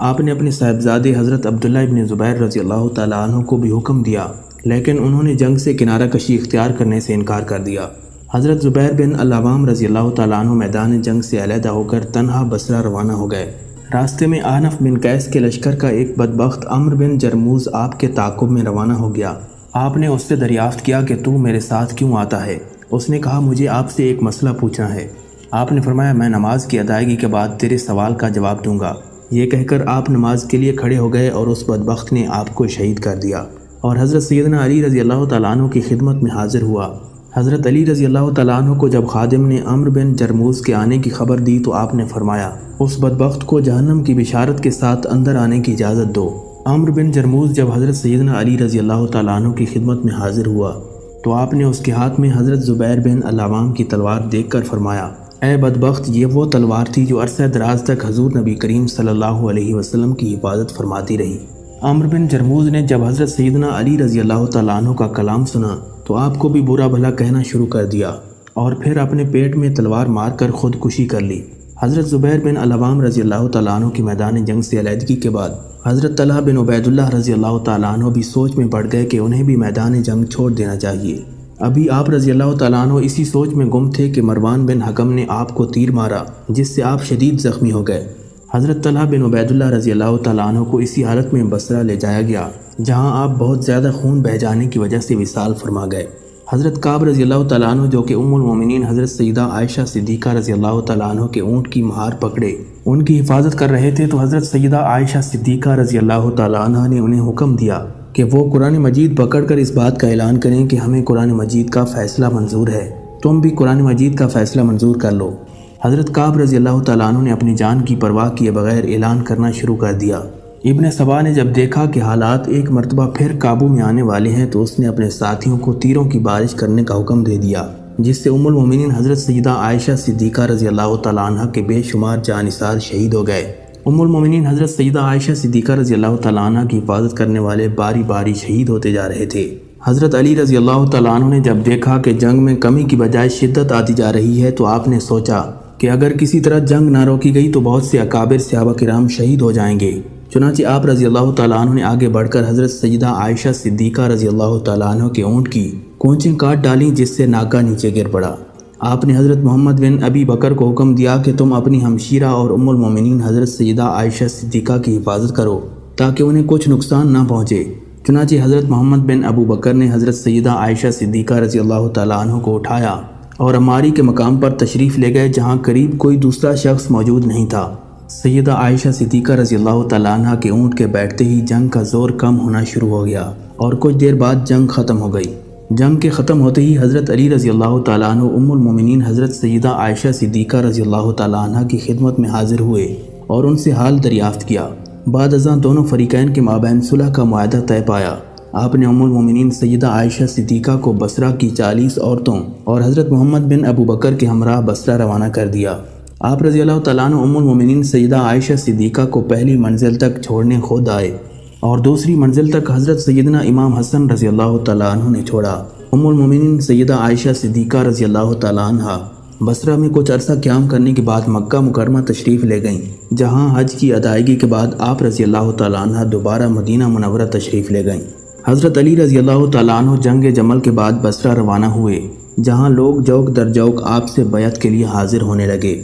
آپ نے اپنے صاحبزادے حضرت عبداللہ ابن زبیر رضی اللہ تعالیٰ عنہ کو بھی حکم دیا، لیکن انہوں نے جنگ سے کنارہ کشی اختیار کرنے سے انکار کر دیا۔ حضرت زبیر بن العوام رضی اللہ تعالیٰ عنہ میدان جنگ سے علیحدہ ہو کر تنہا بصرہ روانہ ہو گئے۔ راستے میں احنف بن قیس کے لشکر کا ایک بدبخت عمرو بن جرموز آپ کے تعاقب میں روانہ ہو گیا۔ آپ نے اس سے دریافت کیا کہ تو میرے ساتھ کیوں آتا ہے؟ اس نے کہا، مجھے آپ سے ایک مسئلہ پوچھنا ہے۔ آپ نے فرمایا، میں نماز کی ادائیگی کے بعد تیرے سوال کا جواب دوں گا۔ یہ کہہ کر آپ نماز کے لیے کھڑے ہو گئے اور اس بدبخت نے آپ کو شہید کر دیا اور حضرت سیدنا علی رضی اللہ تعالیٰ عنہ کی خدمت میں حاضر ہوا۔ حضرت علی رضی اللہ تعالیٰ عنہ کو جب خادم نے عمرو بن جرموز کے آنے کی خبر دی تو آپ نے فرمایا، اس بدبخت کو جہنم کی بشارت کے ساتھ اندر آنے کی اجازت دو۔ عمرو بن جرموز جب حضرت سیدنا علی رضی اللہ تعالیٰ عنہ کی خدمت میں حاضر ہوا تو آپ نے اس کے ہاتھ میں حضرت زبیر بن العوام کی تلوار دیکھ کر فرمایا، اے بدبخت، یہ وہ تلوار تھی جو عرصہ دراز تک حضور نبی کریم صلی اللہ علیہ وسلم کی حفاظت فرماتی رہی۔ عمرو بن جرموز نے جب حضرت سیدنا علی رضی اللہ تعالیٰ عنہ کا کلام سنا تو آپ کو بھی برا بھلا کہنا شروع کر دیا اور پھر اپنے پیٹ میں تلوار مار کر خودکشی کر لی۔ حضرت زبیر بن العوام رضی اللہ تعالیٰ عنہ کی میدان جنگ سے علیحدگی کے بعد حضرت طلحہ بن عبید اللہ رضی اللہ تعالیٰ عنہ بھی سوچ میں پڑ گئے کہ انہیں بھی میدان جنگ چھوڑ دینا چاہیے۔ ابھی آپ رضی اللہ تعالیٰ عنہ اسی سوچ میں گم تھے کہ مروان بن حکم نے آپ کو تیر مارا جس سے آپ شدید زخمی ہو گئے۔ حضرت طلحہ بن عبید اللہ رضی اللہ تعالیٰ عنہ کو اسی حالت میں بصرہ لے جایا گیا جہاں آپ بہت زیادہ خون بہہ جانے کی وجہ سے وصال فرما گئے۔ حضرت کعب رضی اللہ تعالیٰ عنہ جو کہ ام المومنین حضرت سیدہ عائشہ صدیقہ رضی اللہ تعالیٰ عنہ کے اونٹ کی مہار پکڑے ان کی حفاظت کر رہے تھے تو حضرت سیدہ عائشہ صدیقہ رضی اللہ تعالیٰ عنہ نے انہیں حکم دیا کہ وہ قرآن مجید پکڑ کر اس بات کا اعلان کریں کہ ہمیں قرآن مجید کا فیصلہ منظور ہے، تم بھی قرآن مجید کا فیصلہ منظور کر لو۔ حضرت کعب رضی اللہ تعالیٰ عنہ نے اپنی جان کی پرواہ کیے بغیر اعلان کرنا شروع کر دیا۔ ابن سبا نے جب دیکھا کہ حالات ایک مرتبہ پھر قابو میں آنے والے ہیں تو اس نے اپنے ساتھیوں کو تیروں کی بارش کرنے کا حکم دے دیا، جس سے ام المومنین حضرت سیدہ عائشہ صدیقہ رضی اللہ تعالیٰ عنہ کے بے شمار جانثار شہید ہو گئے۔ ام المومنین حضرت سیدہ عائشہ صدیقہ رضی اللہ تعالیٰ عنہ کی حفاظت کرنے والے باری باری شہید ہوتے جا رہے تھے۔ حضرت علی رضی اللہ تعالیٰ عنہ نے جب دیکھا کہ جنگ میں کمی کی بجائے شدت آتی جا رہی ہے تو آپ نے سوچا کہ اگر کسی طرح جنگ نہ روکی گئی تو بہت سے اکابر صحابہ کرام شہید ہو جائیں گے۔ چنانچہ آپ رضی اللہ تعالیٰ عنہ نے آگے بڑھ کر حضرت سیدہ عائشہ صدیقہ رضی اللہ تعالیٰ عنہ کے اونٹ کی کونچیں کاٹ ڈالیں جس سے ناکا نیچے گر پڑا۔ آپ نے حضرت محمد بن ابی بکر کو حکم دیا کہ تم اپنی ہمشیرہ اور ام المومنین حضرت سیدہ عائشہ صدیقہ کی حفاظت کرو تاکہ انہیں کچھ نقصان نہ پہنچے۔ چنانچہ حضرت محمد بن ابو بکر نے حضرت سیدہ عائشہ صدیقہ رضی اللہ تعالیٰ عنہ کو اٹھایا اور عماری کے مقام پر تشریف لے گئے جہاں قریب کوئی دوسرا شخص موجود نہیں تھا۔ سیدہ عائشہ صدیقہ رضی اللہ تعالیٰ عنہ کے اونٹ کے بیٹھتے ہی جنگ کا زور کم ہونا شروع ہو گیا اور کچھ دیر بعد جنگ ختم ہو گئی۔ جنگ کے ختم ہوتے ہی حضرت علی رضی اللہ تعالیٰ عنہ ام المومنین حضرت سیدہ عائشہ صدیقہ رضی اللہ تعالیٰ عنہ کی خدمت میں حاضر ہوئے اور ان سے حال دریافت کیا۔ بعد ازاں دونوں فریقین کے مابین صلح کا معاہدہ طے پایا۔ آپ نے ام المومنین سیدہ عائشہ صدیقہ کو بصرہ کی 40 عورتوں اور حضرت محمد بن ابو بکر کے ہمراہ بصرہ روانہ کر دیا۔ آپ رضی اللہ تعالیٰ عنہ ام المومنین سیدہ عائشہ صدیقہ کو پہلی منزل تک چھوڑنے خود آئے اور دوسری منزل تک حضرت سیدنا امام حسن رضی اللہ تعالیٰ عنہ نے چھوڑا۔ ام المومنین سیدہ عائشہ صدیقہ رضی اللہ تعالیٰ عنہ بصرہ میں کچھ عرصہ قیام کرنے کے بعد مکہ مکرمہ تشریف لے گئیں، جہاں حج کی ادائیگی کے بعد آپ رضی اللہ تعالیٰ عنہ دوبارہ مدینہ منورہ تشریف لے گئیں۔ حضرت علی رضی اللہ تعالیٰ عنہ جنگ جمل کے بعد بصرہ روانہ ہوئے، جہاں لوگ جوک در جوک آپ سے بیعت کے لیے حاضر ہونے لگے۔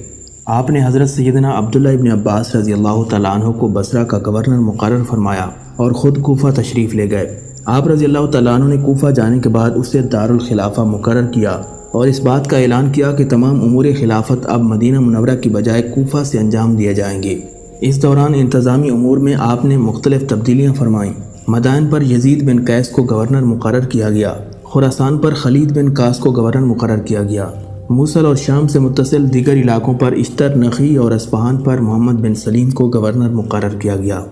آپ نے حضرت سیدنا عبداللہ ابن عباس رضی اللہ تعالیٰ عنہ کو بصرہ کا گورنر مقرر فرمایا اور خود کوفہ تشریف لے گئے۔ آپ رضی اللہ تعالیٰ عنہ نے کوفہ جانے کے بعد اسے دارالخلافہ مقرر کیا اور اس بات کا اعلان کیا کہ تمام امور خلافت اب مدینہ منورہ کی بجائے کوفہ سے انجام دیے جائیں گے۔ اس دوران انتظامی امور میں آپ نے مختلف تبدیلیاں فرمائیں۔ مدائن پر یزید بن قیس کو گورنر مقرر کیا گیا، خراسان پر خالد بن قاس کو گورنر مقرر کیا گیا، موصل اور شام سے متصل دیگر علاقوں پر اشتر نخی اور اصفہان پر محمد بن سلیم کو گورنر مقرر کیا گیا۔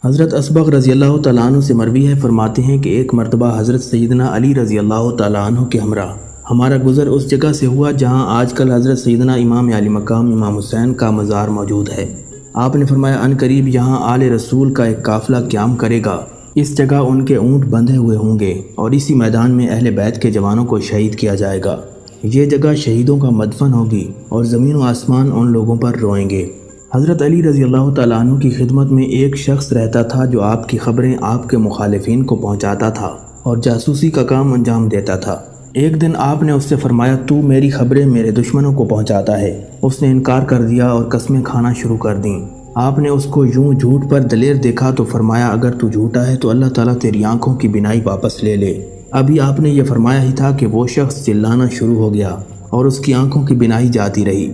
حضرت اسبغ رضی اللہ تعالیٰ عنہ سے مروی ہے، فرماتے ہیں کہ ایک مرتبہ حضرت سیدنا علی رضی اللہ تعالیٰ عنہ کے ہمراہ ہمارا گزر اس جگہ سے ہوا جہاں آج کل حضرت سیدنا امام علی مقام امام حسین کا مزار موجود ہے۔ آپ نے فرمایا ان قریب یہاں آل رسول کا ایک قافلہ قیام کرے گا، اس جگہ ان کے اونٹ بندھے ہوئے ہوں گے اور اسی میدان میں اہل بیت کے جوانوں کو شہید کیا جائے گا۔ یہ جگہ شہیدوں کا مدفن ہوگی اور زمین و آسمان ان لوگوں پر روئیں گے۔ حضرت علی رضی اللہ تعالیٰ عنہ کی خدمت میں ایک شخص رہتا تھا جو آپ کی خبریں آپ کے مخالفین کو پہنچاتا تھا اور جاسوسی کا کام انجام دیتا تھا۔ ایک دن آپ نے اس سے فرمایا تو میری خبریں میرے دشمنوں کو پہنچاتا ہے۔ اس نے انکار کر دیا اور قسمیں کھانا شروع کر دیں۔ آپ نے اس کو یوں جھوٹ پر دلیر دیکھا تو فرمایا اگر تو جھوٹا ہے تو اللہ تعالیٰ تیری آنکھوں کی بینائی واپس لے لے۔ ابھی آپ نے یہ فرمایا ہی تھا کہ وہ شخص چلانا شروع ہو گیا اور اس کی آنکھوں کی بینائی جاتی رہی۔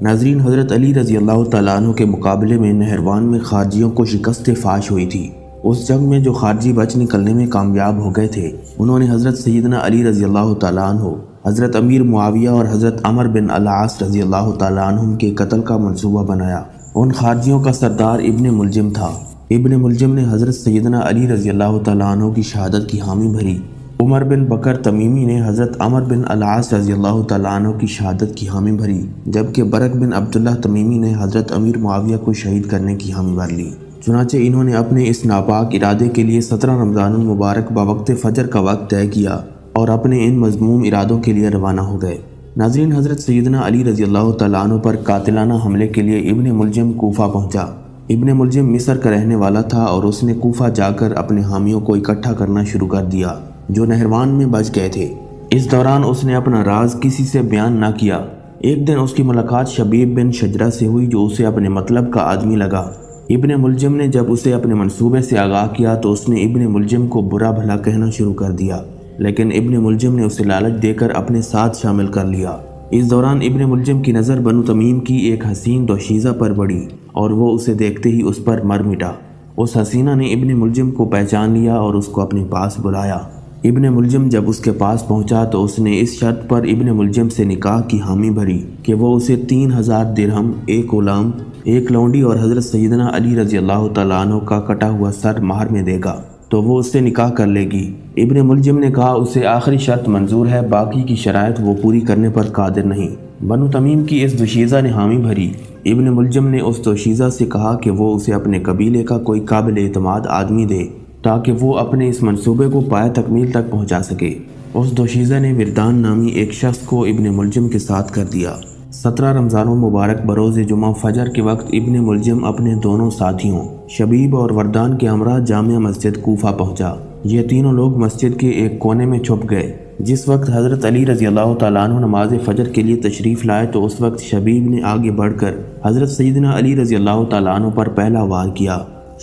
ناظرین، حضرت علی رضی اللہ تعالیٰ عنہ کے مقابلے میں نہروان میں خارجیوں کو شکست فاش ہوئی تھی۔ اس جنگ میں جو خارجی بچ نکلنے میں کامیاب ہو گئے تھے انہوں نے حضرت سیدنا علی رضی اللہ تعالیٰ عنہ، حضرت امیر معاویہ اور حضرت عمر بن العاص رضی اللہ تعالیٰ عنہ کے قتل کا منصوبہ بنایا۔ ان خارجیوں کا سردار ابن ملجم تھا۔ ابن ملجم نے حضرت سیدنا علی رضی اللہ تعالیٰ عنہ کی شہادت کی حامی بھری۔ عمر بن بکر تمیمی نے حضرت عمر بن العاص رضی اللہ تعالیٰ عنہ کی شہادت کی حامی بھری، جبکہ برق بن عبداللہ تمیمی نے حضرت امیر معاویہ کو شہید کرنے کی حامی بھر لی۔ چنانچہ انہوں نے اپنے اس ناپاک ارادے کے لیے 17 رمضان المبارک بوقت فجر کا وقت طے کیا اور اپنے ان مذموم ارادوں کے لیے روانہ ہو گئے۔ ناظرین، حضرت سیدنا علی رضی اللہ تعالیٰ عنہ پر قاتلانہ حملے کے لیے ابن ملجم کوفہ پہنچا۔ ابن ملجم مصر کا رہنے والا تھا اور اس نے کوفہ جا کر اپنے حامیوں کو اکٹھا کرنا شروع کر دیا جو نہروان میں بچ گئے تھے۔ اس دوران اس نے اپنا راز کسی سے بیان نہ کیا۔ ایک دن اس کی ملاقات شبیب بن شجرہ سے ہوئی جو اسے اپنے مطلب کا آدمی لگا۔ ابن ملجم نے جب اسے اپنے منصوبے سے آگاہ کیا تو اس نے ابن ملجم کو برا بھلا کہنا شروع کر دیا، لیکن ابن ملجم نے اسے لالچ دے کر اپنے ساتھ شامل کر لیا۔ اس دوران ابن ملجم کی نظر بنو تمیم کی ایک حسین دوشیزہ پر پڑی اور وہ اسے دیکھتے ہی اس پر مر مٹا۔ اس حسینہ نے ابن ملجم کو پہچان لیا اور اس کو اپنے پاس بلایا۔ ابن ملجم جب اس کے پاس پہنچا تو اس نے اس شرط پر ابن ملجم سے نکاح کی حامی بھری کہ وہ اسے 3000 درہم، ایک غلام، ایک لونڈی اور حضرت سیدنا علی رضی اللہ تعالیٰ عنہ کا کٹا ہوا سر مہر میں دے گا تو وہ اس سے نکاح کر لے گی۔ ابن ملجم نے کہا اسے آخری شرط منظور ہے، باقی کی شرائط وہ پوری کرنے پر قادر نہیں۔ بنو تمیم کی اس دوشیزہ نے حامی بھری۔ ابن ملجم نے اس دوشیزہ سے کہا کہ وہ اسے اپنے قبیلے کا کوئی قابل اعتماد آدمی دے تاکہ وہ اپنے اس منصوبے کو پایہ تکمیل تک پہنچا سکے۔ اس دوشیزہ نے وردان نامی ایک شخص کو ابن ملجم کے ساتھ کر دیا۔ 17 رمضان المبارک بروز جمعہ فجر کے وقت ابن ملجم اپنے دونوں ساتھیوں شبیب اور وردان کے ہمراہ جامع مسجد کوفہ پہنچا۔ یہ تینوں لوگ مسجد کے ایک کونے میں چھپ گئے۔ جس وقت حضرت علی رضی اللہ تعالیٰ عنہ نماز فجر کے لیے تشریف لائے تو اس وقت شبیب نے آگے بڑھ کر حضرت سیدنا علی رضی اللہ تعالیٰ عنہ پر پہلا وار کیا۔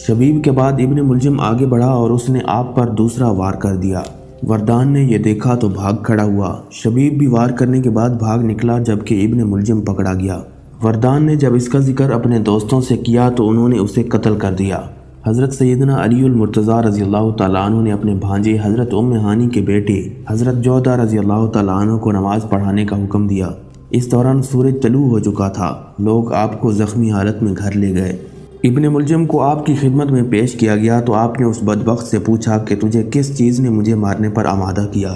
شبیب کے بعد ابن ملجم آگے بڑھا اور اس نے آپ پر دوسرا وار کر دیا۔ وردان نے یہ دیکھا تو بھاگ کھڑا ہوا۔ شبیب بھی وار کرنے کے بعد بھاگ نکلا جبکہ ابن ملجم پکڑا گیا۔ وردان نے جب اس کا ذکر اپنے دوستوں سے کیا تو انہوں نے اسے قتل کر دیا۔ حضرت سیدنا علی المرتضیٰ رضی اللہ تعالیٰ عنہ نے اپنے بھانجے حضرت ام ہانی کے بیٹے حضرت جودہ رضی اللہ تعالیٰ عنہ کو نماز پڑھانے کا حکم دیا۔ اس دوران سورج طلوع ہو چکا تھا۔ لوگ آپ کو زخمی حالت میں گھر لے گئے۔ ابن ملجم کو آپ کی خدمت میں پیش کیا گیا تو آپ نے اس بدبخت سے پوچھا کہ تجھے کس چیز نے مجھے مارنے پر آمادہ کیا؟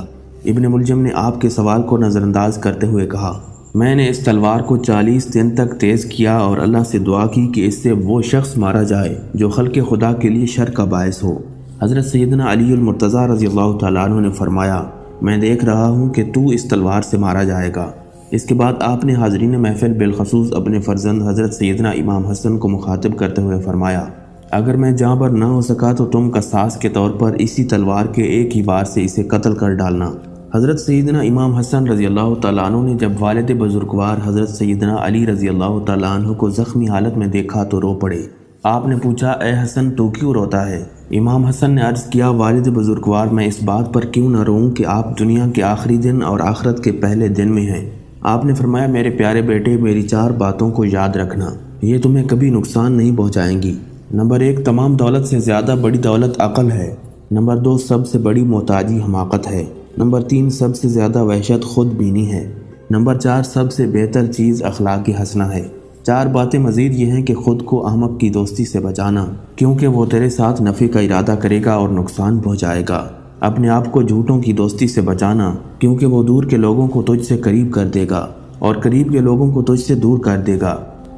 ابن ملجم نے آپ کے سوال کو نظر انداز کرتے ہوئے کہا، میں نے اس تلوار کو 40 دن تک تیز کیا اور اللہ سے دعا کی کہ اس سے وہ شخص مارا جائے جو خلق خدا کے لیے شر کا باعث ہو۔ حضرت سیدنا علی المرتضیٰ رضی اللہ تعالیٰ عنہ نے فرمایا، میں دیکھ رہا ہوں کہ تو اس تلوار سے مارا جائے گا۔ اس کے بعد آپ نے حاضرین محفل بالخصوص اپنے فرزند حضرت سیدنا امام حسن کو مخاطب کرتے ہوئے فرمایا، اگر میں جاں بر نہ ہو سکا تو تم قصاص کے طور پر اسی تلوار کے ایک ہی بار سے اسے قتل کر ڈالنا۔ حضرت سیدنا امام حسن رضی اللہ تعالیٰ عنہ نے جب والد بزرگوار حضرت سیدنا علی رضی اللہ تعالیٰ عنہ کو زخمی حالت میں دیکھا تو رو پڑے۔ آپ نے پوچھا، اے حسن تو کیوں روتا ہے؟ امام حسن نے عرض کیا، والد بزرگوار میں اس بات پر کیوں نہ روؤں کہ آپ دنیا کے آخری دن اور آخرت کے پہلے دن میں ہیں۔ آپ نے فرمایا، میرے پیارے بیٹے، میری 4 باتوں کو یاد رکھنا، یہ تمہیں کبھی نقصان نہیں پہنچائیں گی۔ نمبر 1، تمام دولت سے زیادہ بڑی دولت عقل ہے۔ نمبر 2، سب سے بڑی محتاجی حماقت ہے۔ نمبر 3، سب سے زیادہ وحشت خود بینی ہے۔ نمبر 4، سب سے بہتر چیز اخلاق حسنہ ہے۔ 4 باتیں مزید یہ ہیں کہ خود کو احمق کی دوستی سے بچانا، کیونکہ وہ تیرے ساتھ نفع کا ارادہ کرے گا اور نقصان پہنچائے گا۔ اپنے آپ کو جھوٹوں کی دوستی سے بچانا، کیونکہ وہ دور کے لوگوں کو تجھ سے قریب کر دے گا اور قریب کے لوگوں کو تجھ سے دور کر دے گا۔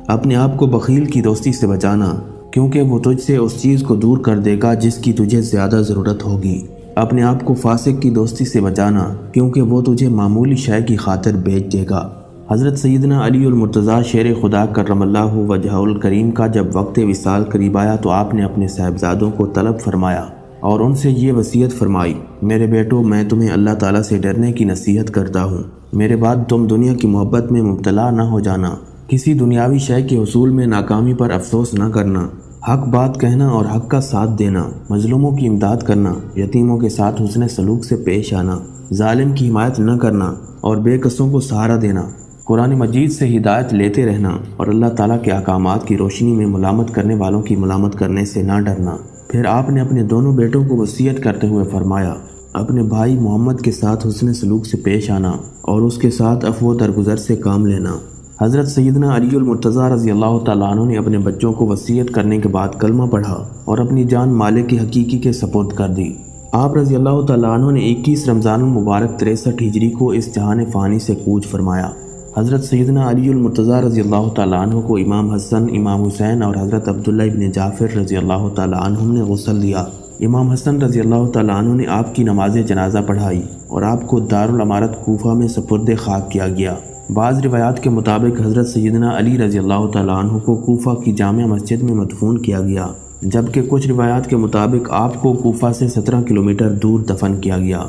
اپنے آپ کو بخیل کی دوستی سے بچانا، کیونکہ وہ تجھ سے اس چیز کو دور کر دے گا جس کی تجھے زیادہ ضرورت ہوگی۔ اپنے آپ کو فاسق کی دوستی سے بچانا، کیونکہ وہ تجھے معمولی شے کی خاطر بیچ دے گا۔ حضرت سیدنا علی المرتضیٰ شیر خدا کرم اللہ وجہہ الکریم کا جب وقت وصال قریب آیا تو آپ نے اپنے صاحبزادوں کو طلب فرمایا اور ان سے یہ وصیت فرمائی، میرے بیٹو، میں تمہیں اللہ تعالیٰ سے ڈرنے کی نصیحت کرتا ہوں۔ میرے بعد تم دنیا کی محبت میں مبتلا نہ ہو جانا، کسی دنیاوی شے کے حصول میں ناکامی پر افسوس نہ کرنا، حق بات کہنا اور حق کا ساتھ دینا، مظلوموں کی امداد کرنا، یتیموں کے ساتھ حسن سلوک سے پیش آنا، ظالم کی حمایت نہ کرنا اور بے کسوں کو سہارا دینا، قرآن مجید سے ہدایت لیتے رہنا اور اللہ تعالیٰ کے احکامات کی روشنی میں ملامت کرنے والوں کی ملامت کرنے سے نہ ڈرنا۔ پھر آپ نے اپنے دونوں بیٹوں کو وصیت کرتے ہوئے فرمایا، اپنے بھائی محمد کے ساتھ حسن سلوک سے پیش آنا اور اس کے ساتھ عفو درگزر سے کام لینا۔ حضرت سیدنا علی المرتضیٰ رضی اللہ تعالیٰ عنہ نے اپنے بچوں کو وصیت کرنے کے بعد کلمہ پڑھا اور اپنی جان مالک حقیقی کے سپرد کر دی۔ آپ رضی اللہ تعالیٰ عنہ نے 21 رمضان المبارک 63 ہجری کو اس جہان فانی سے کوچ فرمایا۔ حضرت سیدنا علی المرتضیٰ رضی اللہ تعالیٰ عنہ کو امام حسن، امام حسین اور حضرت عبداللہ ابن جعفر رضی اللہ تعالیٰ عنہ نے غسل دیا۔ امام حسن رضی اللہ تعالیٰ عنہ نے آپ کی نماز جنازہ پڑھائی اور آپ کو دارالامارت کوفہ میں سپرد خاک کیا گیا۔ بعض روایات کے مطابق حضرت سیدنا علی رضی اللہ تعالیٰ عنہ کو کوفہ کی جامع مسجد میں مدفون کیا گیا، جبکہ کچھ روایات کے مطابق آپ کو کوفہ سے 17 کلومیٹر دور دفن کیا گیا۔